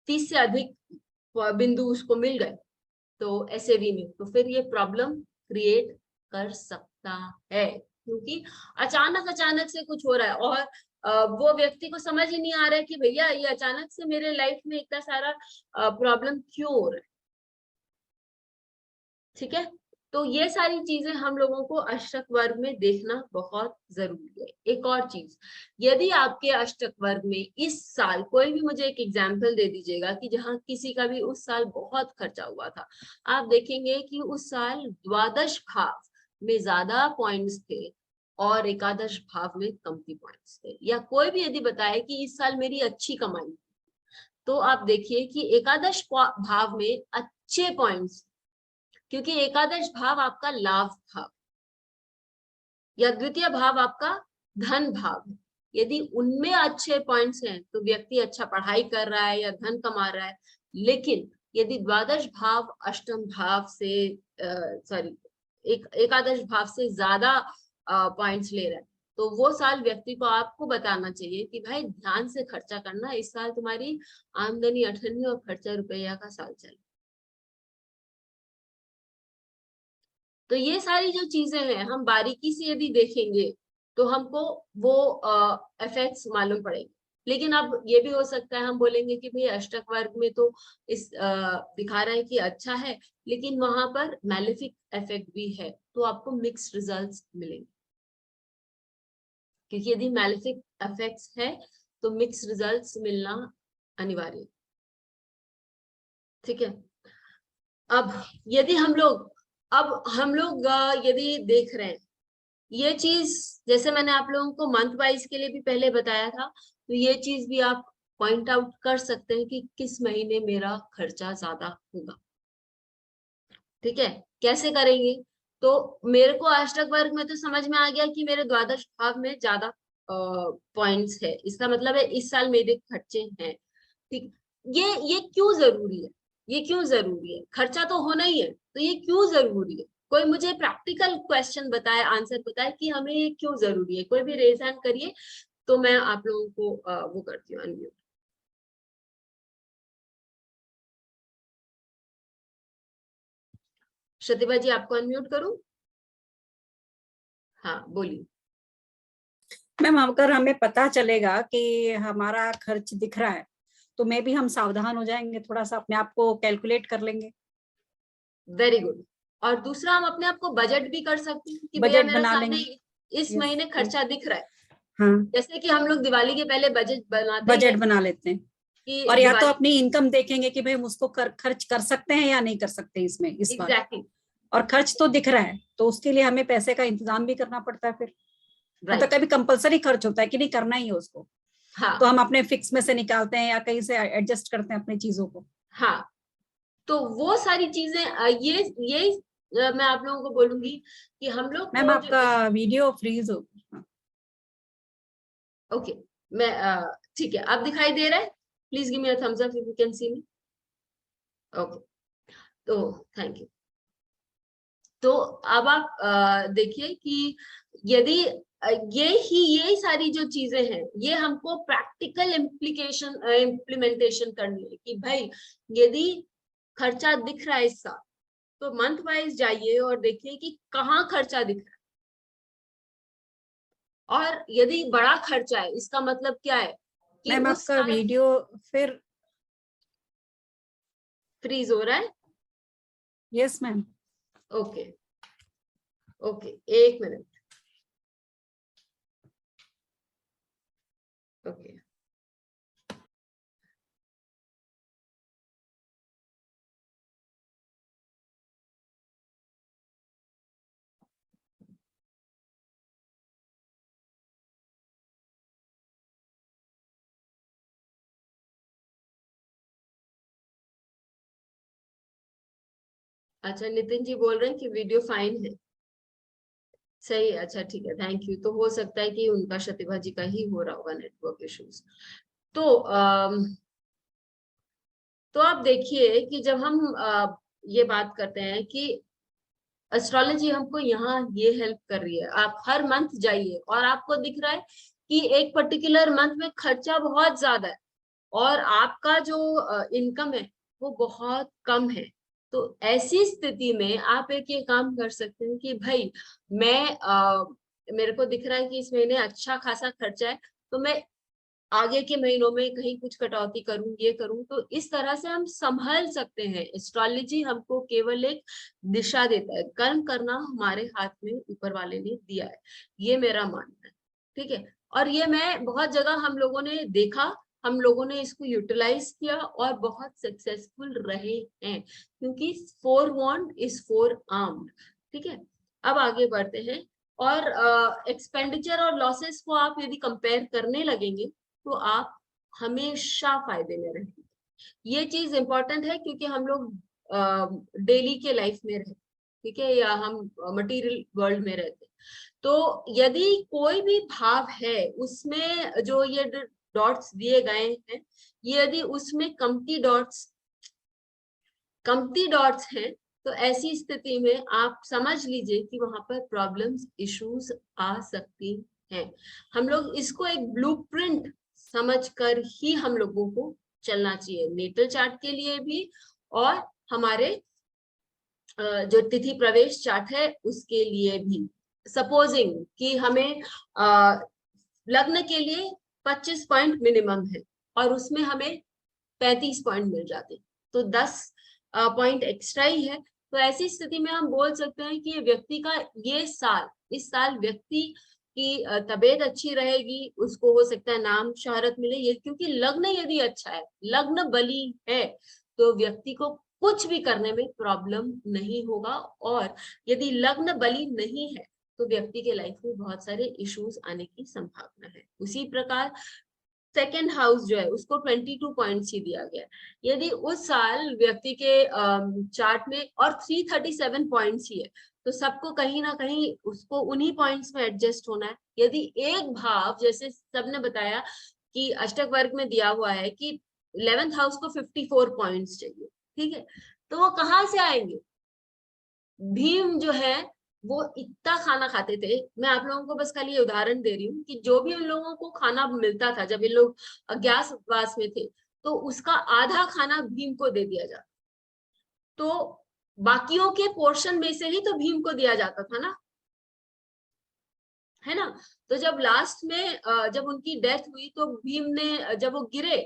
30 से अधिक बिंदु उसको मिल गए तो एसएवी में, तो फिर ये प्रॉब्लम क्रिएट कर सकता है, क्योंकि अचानक से कुछ हो रहा है और वो व्यक्ति को समझ ही नहीं आ रहा है कि भैया ये अचानक से मेरे लाइफ में इतना सारा प्रॉब्लम क्यों हो रहा है। ठीक है, तो ये सारी चीजें हम लोगों को अष्टक वर्ग में देखना बहुत जरूरी है। एक और चीज, यदि आपके अष्टक वर्ग में इस साल कोई भी, मुझे एक एग्जाम्पल दे दीजिएगा कि जहां किसी का भी उस साल बहुत खर्चा हुआ था, आप देखेंगे कि उस साल द्वादश भाव में ज्यादा पॉइंट्स थे और एकादश भाव में कमती पॉइंट्स थे, या कोई भी यदि बताए कि इस साल मेरी अच्छी कमाई, तो आप देखिए कि एकादश भाव में अच्छे पॉइंट्स, क्योंकि एकादश भाव आपका लाभ भाव या द्वितीय भाव आपका धन भाव है, यदि उनमें अच्छे पॉइंट्स हैं तो व्यक्ति अच्छा पढ़ाई कर रहा है या धन कमा रहा है। लेकिन यदि द्वादश भाव अष्टम भाव से एकादश भाव से ज्यादा पॉइंट्स ले रहा है, तो वो साल व्यक्ति को आपको बताना चाहिए कि भाई ध्यान से खर्चा करना, इस साल तुम्हारी आमदनी अठन्नी और खर्चा रुपया का साल चले। तो ये सारी जो चीजें हैं हम बारीकी से यदि देखेंगे तो हमको वो इफेक्ट्स मालूम पड़ेंगे। लेकिन अब ये भी हो सकता है हम बोलेंगे कि भाई अष्टक वर्ग में तो इस दिखा रहा है कि अच्छा है, लेकिन वहां पर मैलेफिक इफेक्ट भी है, तो आपको मिक्स्ड रिजल्ट्स मिलेंगे, क्योंकि यदि मैलेफिक इफेक्ट्स है तो मिक्स्ड रिजल्ट्स मिलना अनिवार्य। ठीक है, अब यदि हम लोग यदि देख रहे हैं ये चीज, जैसे मैंने आप लोगों को मंथ वाइज के लिए भी पहले बताया था, तो ये चीज भी आप पॉइंट आउट कर सकते हैं कि किस महीने मेरा खर्चा ज्यादा होगा। ठीक है, कैसे करेंगे? तो मेरे को अष्टक वर्ग में तो समझ में आ गया कि मेरे द्वादश भाव में ज्यादा पॉइंट्स है, इसका मतलब है इस साल मेरे खर्चे हैं। ठीक, ये क्यों जरूरी है? ये क्यों जरूरी है? खर्चा तो होना ही है, तो ये क्यों जरूरी है? कोई मुझे प्रैक्टिकल क्वेश्चन बताए, आंसर बताए कि हमें ये क्यों जरूरी है। कोई भी रेज हैंड करिए तो मैं आप लोगों को वो करती हूँ, अनम्यूट। प्रतिभा जी आपको अनम्यूट करूं? हाँ बोलिए। मैम, अगर हमें पता चलेगा कि हमारा खर्च दिख रहा है तो मैं भी हम सावधान हो जाएंगे, थोड़ा सा अपने आप को कैलकुलेट कर लेंगे। Very good. और दूसरा, हम अपने आप को बजट भी कर सकते हैं कि बजट बना लेंगे, इस महीने खर्चा दिख रहा है। हाँ, जैसे कि हम लोग दिवाली के पहले बजट बना लेते हैं, और या तो अपनी इनकम देखेंगे कि भाई हम उसको खर्च कर सकते हैं या नहीं कर सकते इसमें इस बार। एग्जैक्टली। और खर्च तो दिख रहा है, तो उसके लिए हमें पैसे का इंतजाम भी करना पड़ता है फिर। Right. तो कभी कंपलसरी खर्च होता है कि नहीं करना ही है उसको, हाँ तो हम अपने फिक्स में से निकालते हैं या कहीं से एडजस्ट करते हैं अपनी चीजों को। हाँ, तो वो सारी चीजें ये मैं आप लोगों को बोलूंगी कि हम लोग मैम को आपका वीडियो फ्रीज हो। ओके, मैं ठीक है, अब दिखाई दे रहा है? Please give me a thumbs up if you can see me. Okay, तो थैंक यू। तो अब आप देखिए कि यदि ये सारी जो चीजें हैं, ये हमको प्रैक्टिकल इम्प्लीमेंटेशन करनी है कि भाई यदि खर्चा दिख रहा है इस साल, तो मंथ वाइज जाइए और देखिए कि कहाँ खर्चा दिख रहा है। और यदि बड़ा खर्चा है, इसका मतलब क्या है कि मैम उस आपका साल वीडियो फिर फ्रीज हो रहा है। Yes ma'am. ओके ओके, एक मिनट। ओके अच्छा, नितिन जी बोल रहे हैं कि वीडियो फाइन है, सही, अच्छा ठीक है, थैंक यू। तो हो सकता है कि उनका प्रतिभा जी का ही हो रहा होगा नेटवर्क इश्यूज। तो तो आप देखिए कि जब हम ये बात करते हैं कि एस्ट्रोलॉजी हमको यहाँ ये हेल्प कर रही है, आप हर मंथ जाइए और आपको दिख रहा है कि एक पर्टिकुलर मंथ में खर्चा बहुत ज्यादा है और आपका जो इनकम है वो बहुत कम है। तो ऐसी स्थिति में आप एक ये काम कर सकते हैं कि भाई मेरे को दिख रहा है कि इस महीने अच्छा खासा खर्चा है, तो मैं आगे के महीनों में कहीं कुछ कटौती करूं, ये करूं। तो इस तरह से हम संभल सकते हैं। एस्ट्रोलॉजी हमको केवल एक दिशा देता है, कर्म करना हमारे हाथ में ऊपर वाले ने दिया है, ये मेरा मानना है। ठीक है, और ये मैं बहुत जगह हम लोगों ने देखा, हम लोगों ने इसको यूटिलाइज किया और बहुत सक्सेसफुल रहे हैं, क्योंकि 4 वॉन्ड इज 4 आर्म्ड। ठीक है, अब आगे बढ़ते हैं। और एक्सपेंडिचर और लॉसेस को आप यदि कंपेयर करने लगेंगे तो आप हमेशा फायदे में रहेंगे। ये चीज इंपॉर्टेंट है, क्योंकि हम लोग डेली के लाइफ में रहते, ठीक है, या हम मटेरियल वर्ल्ड में रहते। तो यदि कोई भी भाव है उसमें जो ये डॉट्स दिए गए हैं, यदि उसमें कमती डॉट्स हैं, तो ऐसी स्थिति में आप समझ लीजिए कि वहां पर प्रॉब्लम्स, इश्यूज आ सकती हैं। हम लोग इसको एक ब्लूप्रिंट समझकर ही हम लोगों को चलना चाहिए, नेटल चार्ट के लिए भी और हमारे जो तिथि प्रवेश चार्ट है उसके लिए भी। सपोजिंग कि हमें लग्न के लिए 25 पॉइंट मिनिमम है और उसमें हमें 35 पॉइंट मिल जाते, तो 10 पॉइंट एक्स्ट्रा ही है। तो ऐसी स्थिति में हम बोल सकते हैं कि व्यक्ति का इस साल व्यक्ति की तबीयत अच्छी रहेगी, उसको हो सकता है नाम शोहरत मिले, ये क्योंकि लग्न यदि अच्छा है, लग्न बली है, तो व्यक्ति को कुछ भी करने में प्रॉब्लम नहीं होगा। और यदि लग्न बली नहीं है तो व्यक्ति के लाइफ में बहुत सारे इश्यूज आने की संभावना है। उसी प्रकार सेकेंड हाउस जो है उसको 22 पॉइंट्स ही दिया गया है। यदि उस साल व्यक्ति के चार्ट में और 337 पॉइंट्स ही है, तो सबको कहीं ना कहीं उसको उन्हीं पॉइंट्स में एडजस्ट होना है। यदि एक भाव, जैसे सबने बताया कि अष्टक वर्ग में दिया हुआ है कि 11th हाउस को 54 पॉइंट्स चाहिए, ठीक है, तो वो कहाँ से आएंगे? भीम जो है वो इतना खाना खाते थे, मैं आप लोगों को बस खाली उदाहरण दे रही हूँ कि जो भी उन लोगों को खाना मिलता था जब इन लोग अज्ञातवास में थे, तो उसका आधा खाना भीम को दे दिया जाता, तो बाकियों के पोर्शन में से ही तो भीम को दिया जाता था ना, है ना। तो जब लास्ट में जब उनकी डेथ हुई, तो भीम ने, जब वो गिरे,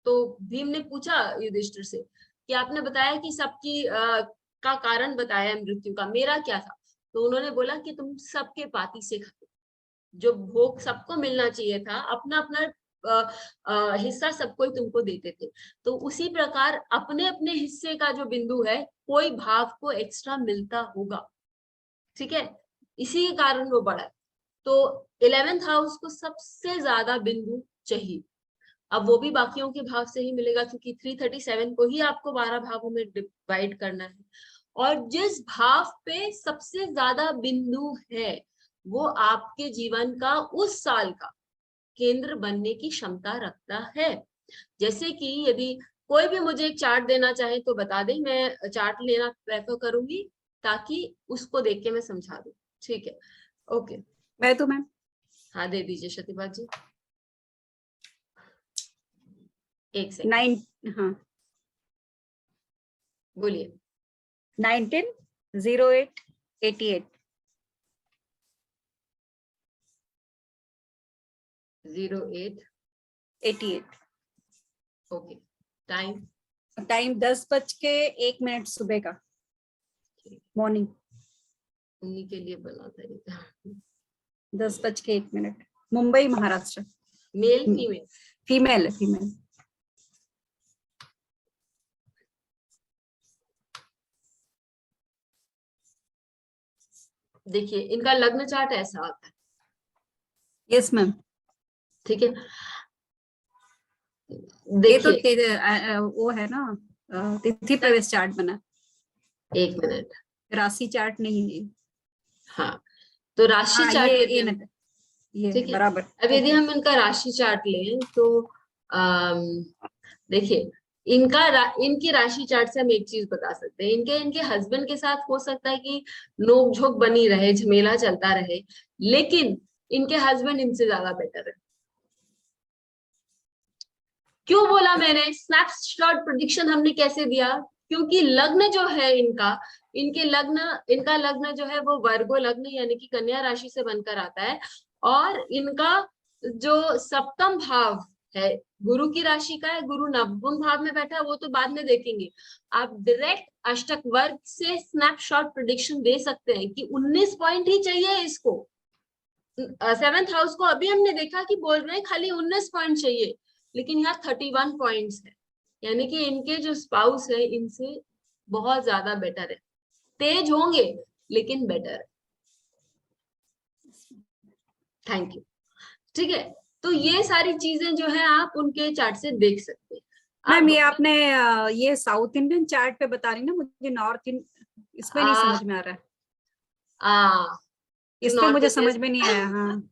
तो भीम ने पूछा युधिष्ठिर से कि आपने बताया कि सबकी का कारण बताया मृत्यु का, मेरा क्या था? तो उन्होंने बोला कि तुम सबके पाती से खाते, जो भोग सबको मिलना चाहिए था, अपना अपना हिस्सा सबको ही तुमको देते थे। तो उसी प्रकार अपने अपने हिस्से का जो बिंदु है कोई भाव को एक्स्ट्रा मिलता होगा, ठीक है, इसी के कारण वो बढ़ा। तो 11th हाउस को सबसे ज्यादा बिंदु चाहिए। अब वो भी बाकियों के भाव से ही मिलेगा क्योंकि 337 को ही आपको 12 भावों में डिवाइड करना है, और जिस भाव पे सबसे ज्यादा बिंदु है वो आपके जीवन का उस साल का केंद्र बनने की क्षमता रखता है। जैसे कि यदि कोई भी मुझे एक चार्ट देना चाहे तो बता दे, मैं चार्ट लेना प्रेफर करूंगी ताकि उसको देख के मैं समझा दूं, ठीक है? ओके, मैं तो मैम हाँ दे दीजिए शतिभा जी, एक सेकंड। 9, हाँ बोलिए। 19 08 88 08 88 ओके, टाइम टाइम 10:01 सुबह का, मॉर्निंग। उन्हीं के लिए बना था ये। 10:01 Mumbai Maharashtra. Male female? Female है, फीमेल। देखिए इनका लग्न चार्ट ऐसा आता है, यस मैम। ठीक है? ये तो देखिए वो है ना, तिथि प्रवेश चार्ट बना, एक मिनट, राशि चार्ट नहीं है। हाँ तो राशि हाँ, चार्ट ये यदि हम- न, ये ठीक है, बराबर। अब यदि हम इनका राशि चार्ट लें तो देखिए इनकी राशि चार्ट से हम एक चीज बता सकते हैं, इनके हस्बैंड के साथ हो सकता है कि नोक झोंक बनी रहे, झमेला चलता रहे, लेकिन इनके हस्बैंड इनसे ज्यादा बेटर है। क्यों बोला मैंने स्नैपशॉट प्रेडिक्शन हमने कैसे दिया? क्योंकि लग्न जो है इनका लग्न जो है वो वर्गो लग्न यानी कि कन्या राशि से बनकर आता है, और इनका जो सप्तम भाव है गुरु की राशि का है, गुरु नवम भाव में बैठा है, वो तो बाद में देखेंगे। आप डायरेक्ट अष्टक वर्ग से स्नैपशॉट प्रेडिक्शन दे सकते हैं कि 19 पॉइंट ही चाहिए इसको। 7th हाउस को अभी हमने देखा कि बोल रहे हैं खाली 19 पॉइंट चाहिए, लेकिन यहाँ 31 पॉइंट्स है, यानी कि इनके जो स्पाउस है इनसे बहुत ज्यादा बेटर है। तेज होंगे लेकिन बेटर है। थैंक यू, ठीक है? तो ये सारी चीजें जो है आप उनके चार्ट से देख सकते हैं। मैम ये आपने ये साउथ इंडियन चार्ट पे बता रही ना, मुझे नॉर्थ इंडियन इसमें नहीं समझ में आ रहा है। इसमें मुझे समझ में नहीं आया। हाँ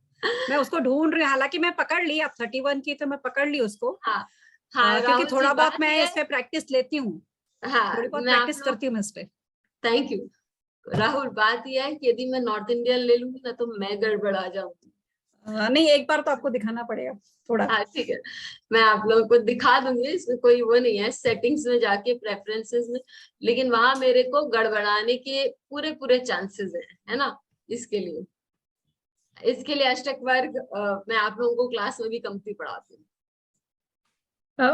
मैं उसको ढूंढ रही हूँ, हालांकि मैं पकड़ ली, अब 31 की तो मैं पकड़ ली उसको। हाँ, क्योंकि थोड़ा बहुत मैं इस पे प्रैक्टिस लेती हूँ, हाँ, थोड़ी बहुत प्रैक्टिस करती हूँ मैं इस पे। Thank you Rahul. बात यह है कि यदि मैं नॉर्थ इंडियन ले लूंगी ना तो मैं गड़बड़ा जाऊंगी। नहीं, एक बार तो आपको दिखाना पड़ेगा थोड़ा। हाँ ठीक है, मैं आप लोगों को दिखा दूंगी, इसमें कोई वो नहीं है, सेटिंग्स में जाके प्रेफरेंसेस में, लेकिन वहां मेरे को गड़बड़ाने के पूरे चांसेस है ना? इसके लिए अष्टक वर्ग मैं आप लोगों को क्लास में भी कम्प्लीट पढ़ाती हूँ।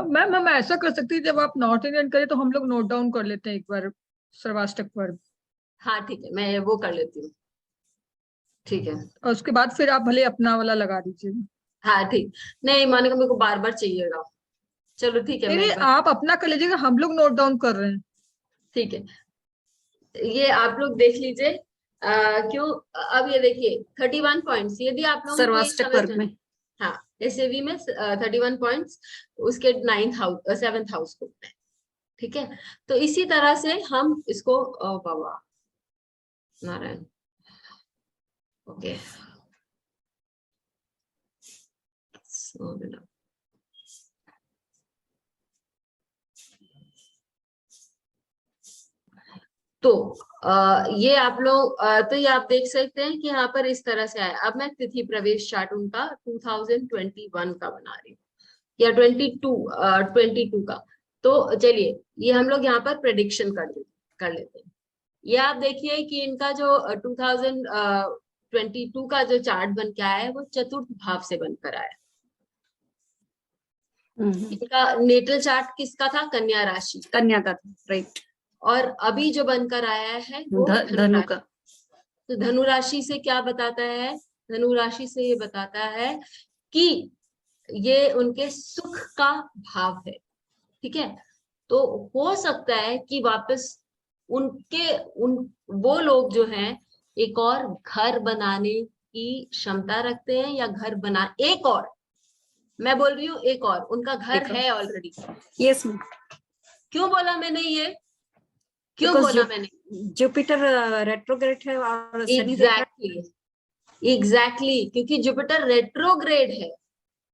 मैम हम ऐसा कर सकते हैं, जब आप नॉर्थ इंडियन करें तो हम लोग नोट डाउन कर लेते हैं एक बार सर्वाष्टक वर्ग। हाँ ठीक है, मैं वो कर लेती हूँ, ठीक है? और उसके बाद फिर आप भले अपना वाला लगा दीजिए। हाँ ठीक, नहीं मानेगा मेरे को बार बार चाहिएगा। चलो ठीक है, नहीं, आप अपना कर लीजिएगा, हम लोग नोट डाउन कर रहे हैं। ठीक है, ये आप लोग देख लीजिए। क्यों अब ये देखिए 31 पॉइंट्स, यदि आप लोग सर्वाष्टक वर्ग में, हाँ एसएवी में 31 पॉइंट्स उसके 7th हाउस को, ठीक है? तो इसी तरह से हम इसको बाबा नारायण, ओके तो ये आप लोग तो ये आप देख सकते हैं कि यहाँ पर इस तरह से आया। अब मैं तिथि प्रवेश चार्ट उनका 2021 का बना रही हूँ या 22 का। तो चलिए ये हम लोग यहाँ पर प्रेडिक्शन कर लेते हैं। ये आप देखिए कि इनका जो 2022 का जो चार्ट बन के आया है वो चतुर्थ भाव से बनकर आया। इनका नेटल चार्ट किसका था? कन्या राशि, कन्या का था, राइट। और अभी जो बनकर आया है वो धनु का। तो धनु राशि से क्या बताता है? धनु राशि से ये बताता है कि ये उनके सुख का भाव है, ठीक है। तो हो सकता है कि वापस वो लोग जो हैं एक और घर बनाने की क्षमता रखते हैं, या घर बना, एक और, मैं बोल रही हूँ एक और, उनका घर है ऑलरेडी। यस, क्यों बोला मैंने ये, क्यों Because बोला मैंने? जुपिटर रेट्रोग्रेड है और शनि एग्जैक्टली, क्योंकि जुपिटर रेट्रोग्रेड है,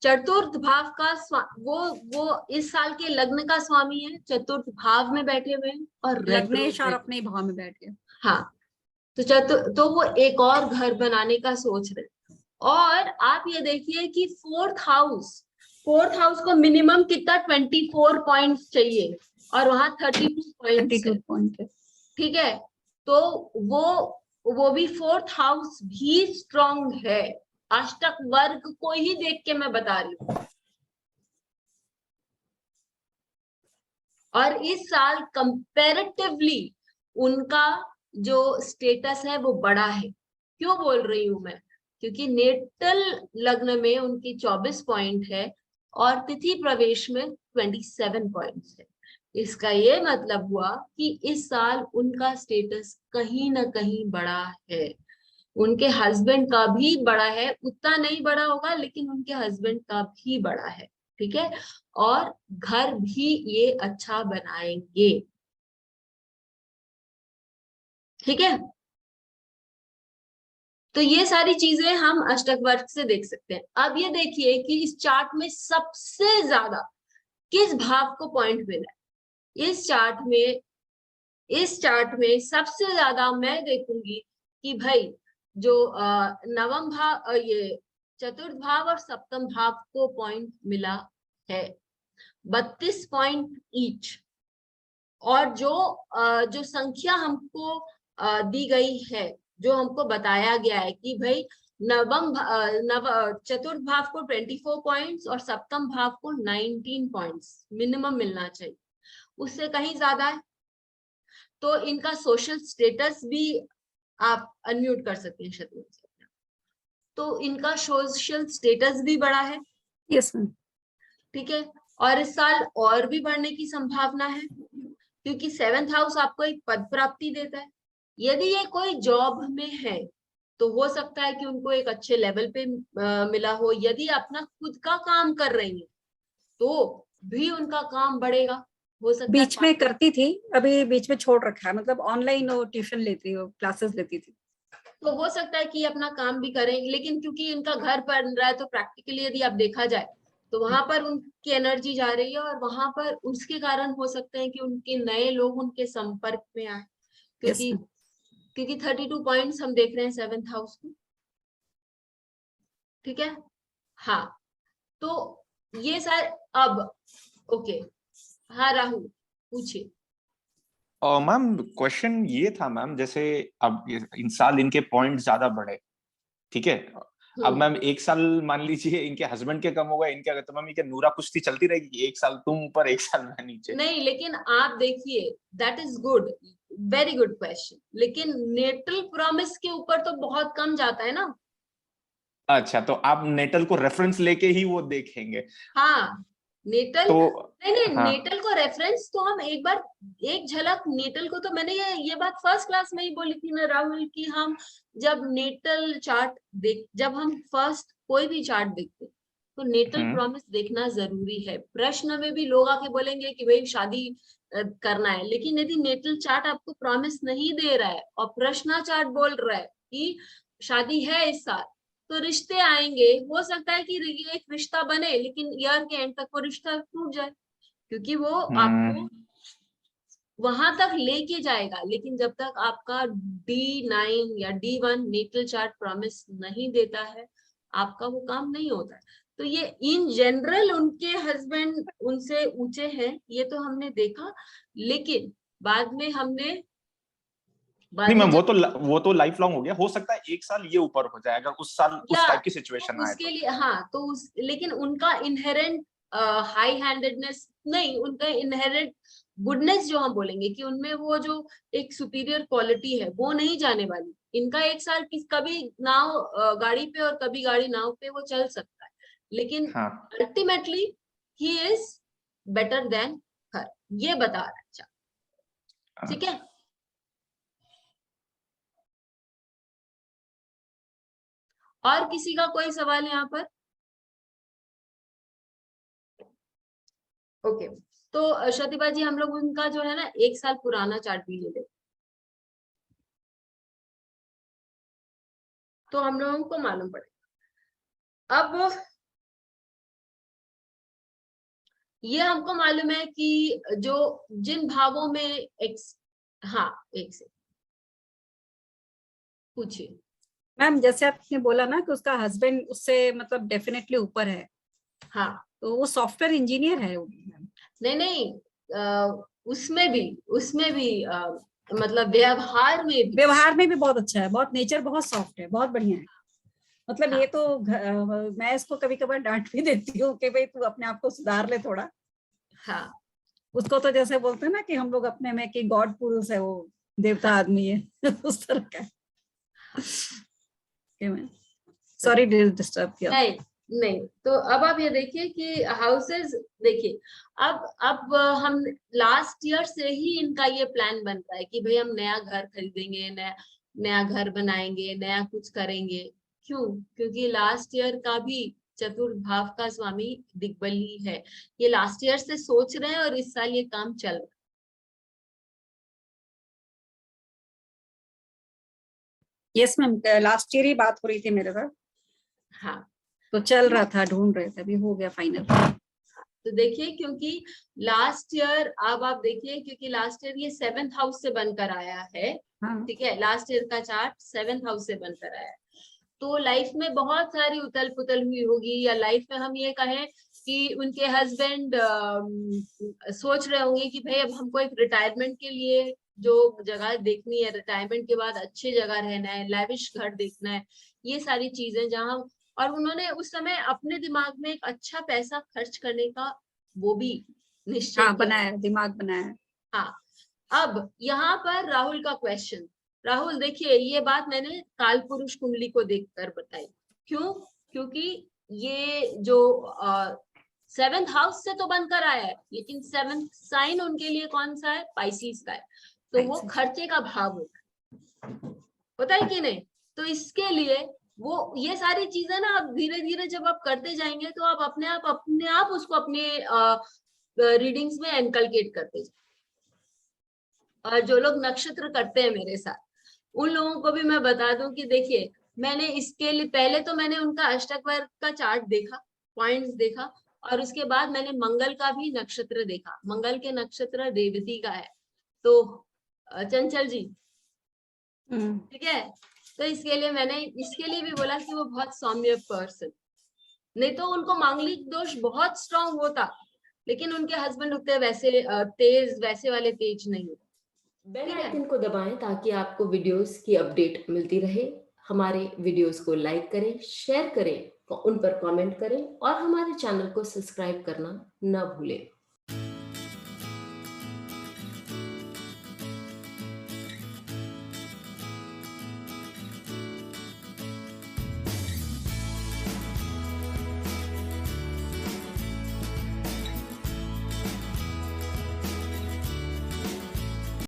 चतुर्थ भाव का वो इस साल के लग्न का स्वामी है, चतुर्थ भाव में बैठे हुए हैं और लग्नेश और अपने भाव में बैठ गए। हाँ, तो वो एक और घर बनाने का सोच रहे हैं। और आप ये देखिए कि फोर्थ हाउस को मिनिमम कितना 24 पॉइंट्स चाहिए, और वहां 32 पॉइंट्स है, ठीक है। तो वो भी फोर्थ हाउस भी स्ट्रॉन्ग है, अष्टक वर्ग को ही देख के मैं बता रही हूँ। और इस साल कंपैरेटिवली उनका जो स्टेटस है वो बड़ा है। क्यों बोल रही हूं मैं? क्योंकि नेटल लग्न में उनकी 24 पॉइंट है और तिथि प्रवेश में 27 पॉइंट्स है। इसका ये मतलब हुआ कि इस साल उनका स्टेटस कहीं ना कहीं बड़ा है। उनके हस्बैंड का भी बड़ा है, उतना नहीं बड़ा होगा लेकिन उनके हस्बैंड का भी बड़ा है, ठीक है। और घर भी ये अच्छा बनाएंगे, ठीक है। तो ये सारी चीजें हम अष्टक वर्ग से देख सकते हैं। अब ये देखिए कि इस चार्ट में सबसे ज्यादा किस भाव को पॉइंट मिला है। इस चार्ट में सबसे ज्यादा मैं देखूंगी कि भाई जो नवम भाव, ये चतुर्थ भाव और सप्तम भाव को पॉइंट मिला है 32 पॉइंट ईच। और जो संख्या हमको दी गई है, जो हमको बताया गया है कि भाई चतुर्थ भाव को 24 पॉइंट्स और सप्तम भाव को 19 पॉइंट्स मिनिमम मिलना चाहिए, उससे कहीं ज्यादा है। तो इनका सोशल स्टेटस भी आप अनम्यूट कर सकते हैं शत्रुघ्न से, तो इनका सोशल स्टेटस भी बड़ा है। यस मैम, ठीक है। और इस साल और भी बढ़ने की संभावना है, क्योंकि 7th हाउस आपको एक पद प्राप्ति देता है। यदि ये कोई जॉब में है तो हो सकता है कि उनको एक अच्छे लेवल पे मिला हो। यदि अपना खुद का काम कर रही है तो भी उनका काम बढ़ेगा, हो सकता है। बीच में करती थी, अभी बीच में छोड़ रखा है, मतलब ऑनलाइन वो ट्यूशन लेती हो, क्लासेस लेती थी। तो हो सकता है कि अपना काम भी करें, लेकिन क्योंकि इनका घर बन रहा है तो प्रैक्टिकली यदि आप देखा जाए तो वहां पर उनकी एनर्जी जा रही है, और वहां पर उसके कारण हो सकते हैं कि उनके नए लोग उनके संपर्क में आए, क्योंकि 32 पॉइंट्स हम देख रहे हैं 7th हाउस को, ठीक है। हाँ, तो ये सारे अब ओके। हाँ राहुल पूछिए। मैम क्वेश्चन ये था मैम, जैसे अब इन साल इनके पॉइंट ज्यादा बढ़े, ठीक है। अब मैम एक साल मान लीजिए इनके हस्बैंड के कम होगा, इनके, तो मैम ये नूरा कुश्ती चलती रहेगी, एक साल तुम ऊपर एक साल मैं नीचे? नहीं, लेकिन आप देखिए, that is good, very good question, लेकिन नेटल प्रॉमिस के ऊपर तो बहुत कम जाता है ना। अच्छा, तो आप नेटल को रेफरेंस लेके ही वो देखेंगे? हाँ, नेटल तो नहीं, हाँ। नेटल को रेफरेंस तो हम एक बार एक झलक नेटल को, तो मैंने ये बात फर्स्ट क्लास में ही बोली थी ना राहुल, कि हम जब नेटल चार्ट जब हम फर्स्ट कोई भी चार्ट देखते तो नेटल प्रॉमिस देखना जरूरी है। प्रश्न में भी लोग आके बोलेंगे कि भाई शादी करना है, लेकिन यदि नेटल चार्ट आपको प्रॉमिस नहीं दे रहा है और प्रश्न चार्ट बोल रहा है कि शादी है इस साल, तो रिश्ते आएंगे। हो सकता है कि एक रिश्ता बने लेकिन ईयर के एंड तक वो रिश्ता टूट जाए, क्योंकि वो आपको वहां तक लेके जाएगा, लेकिन जब तक आपका D9 या D1 नेटल चार्ट प्रॉमिस नहीं देता है, आपका वो काम नहीं होता है। तो ये इन जनरल उनके हस्बैंड उनसे ऊंचे हैं, ये तो हमने देखा, लेकिन बाद में हमने नहीं मैम, वो तो लाइफ लॉन्ग हो गया, हो सकता है एक साल ये ऊपर हो जाए अगर उस साल उस टाइप की सिचुएशन आए उसके लिए। हाँ, तो लेकिन उनका इनहेरेंट हाई हैंडेडनेस नहीं, उनका इनहेरेंट गुडनेस जो हम बोलेंगे कि उनमें वो जो एक सुपीरियर क्वालिटी है वो नहीं जाने वाली। इनका एक साल कभी नाव गाड़ी पे और कभी गाड़ी नाव पे वो चल सकता है, लेकिन हाँ ultimately he is better than her, ये बता रहा है। अच्छा ठीक है, और किसी का कोई सवाल यहाँ पर? ओके तो शतिभा जी हम लोग उनका जो है ना 1 साल पुराना चार्ट भी ले लेते, तो हम लोगों को मालूम पड़ेगा। अब ये हमको मालूम है कि जो जिन भावों में हाँ एक से पूछिए। मैम जैसे आपने बोला ना कि उसका हस्बैंड उससे मतलब डेफिनेटली ऊपर है, हाँ तो वो सॉफ्टवेयर इंजीनियर है वो। नहीं उसमें भी मतलब व्यवहार में भी बहुत अच्छा है, बहुत नेचर बहुत सॉफ्ट है, बहुत बढ़िया है। मतलब हाँ, ये तो मैं इसको कभी कभार डांट भी देती हूँ कि भाई तू अपने आप को सुधार ले थोड़ा। हाँ उसको तो जैसे बोलते हैं ना कि हम लोग अपने में कि गॉड पुरुष है, वो देवता आदमी है उस तरह का। सॉरी डिस्टर्ब किया। नहीं नहीं, तो अब आप ये देखिए कि हाउसेस देखिए, अब हम लास्ट ईयर से ही इनका ये प्लान बन रहा है कि भाई हम नया घर खरीदेंगे, नया घर बनाएंगे, नया कुछ करेंगे। क्यों? क्योंकि लास्ट ईयर का भी चतुर्थ भाव का स्वामी दिग्बली है, ये लास्ट ईयर से सोच रहे हैं और इस साल ये काम चल रहा है। यस मैम, लास्ट ईयर ही बात हो रही थी मेरे साथ, हाँ तो चल रहा था, ढूंढ रहे थे, अभी हो गया फाइनल। तो देखिए क्योंकि लास्ट ईयर, अब आप देखिए क्योंकि लास्ट ईयर ये 7th हाउस से बनकर आया है। हाँ। ठीक है, लास्ट ईयर का चार्ट 7th हाउस से बनकर आया है, तो लाइफ में बहुत सारी उथल पुथल हुई होगी, या लाइफ में हम ये कहें कि उनके हस्बैंड सोच रहे होंगे कि भाई अब हमको एक रिटायरमेंट के लिए जो जगह देखनी है, रिटायरमेंट के बाद अच्छी जगह रहना है, लैविश घर देखना है, ये सारी चीजें जहां, और उन्होंने उस समय अपने दिमाग में एक अच्छा पैसा खर्च करने का वो भी निश्चय हाँ, किया। बनाया, दिमाग बनाया। हाँ, अब यहाँ पर राहुल का क्वेश्चन। राहुल देखिए, ये बात मैंने काल पुरुष कुंडली को देखकर बताई। क्यों? क्योंकि ये जो 7th हाउस से तो बनकर आया है, लेकिन 7th साइन उनके लिए कौन सा है? पाइसिस का है, तो वो खर्चे का भाव होता है कि नहीं? तो इसके लिए वो ये सारी चीजें ना, अब धीरे धीरे जब आप करते जाएंगे तो आप अपने आप उसको अपने रीडिंग्स में एनकलकेट करते जाएंगे। और जो लोग नक्षत्र करते हैं मेरे साथ, उन लोगों को भी मैं बता दूं कि देखिए, मैंने इसके लिए पहले तो मैंने उनका अष्टक वर्ग का चार्ट देखा, पॉइंट्स देखा, और उसके बाद मैंने मंगल का भी नक्षत्र देखा। मंगल के नक्षत्र रेवती का है, तो चंचल जी ठीक है, तो इसके लिए मैंने इसके लिए भी बोला कि वो बहुत सौम्य पर्सन, नहीं तो उनको मांगलिक दोष बहुत स्ट्रांग होता, लेकिन उनके हस्बैंड उतने वैसे तेज, वैसे वाले तेज नहीं होते। बेल आइकन को दबाएं ताकि आपको वीडियोस की अपडेट मिलती रहे। हमारे वीडियोस को लाइक करें, शेयर करें, उन पर कमेंट करें और हमारे चैनल को सब्सक्राइब करना न भूलें।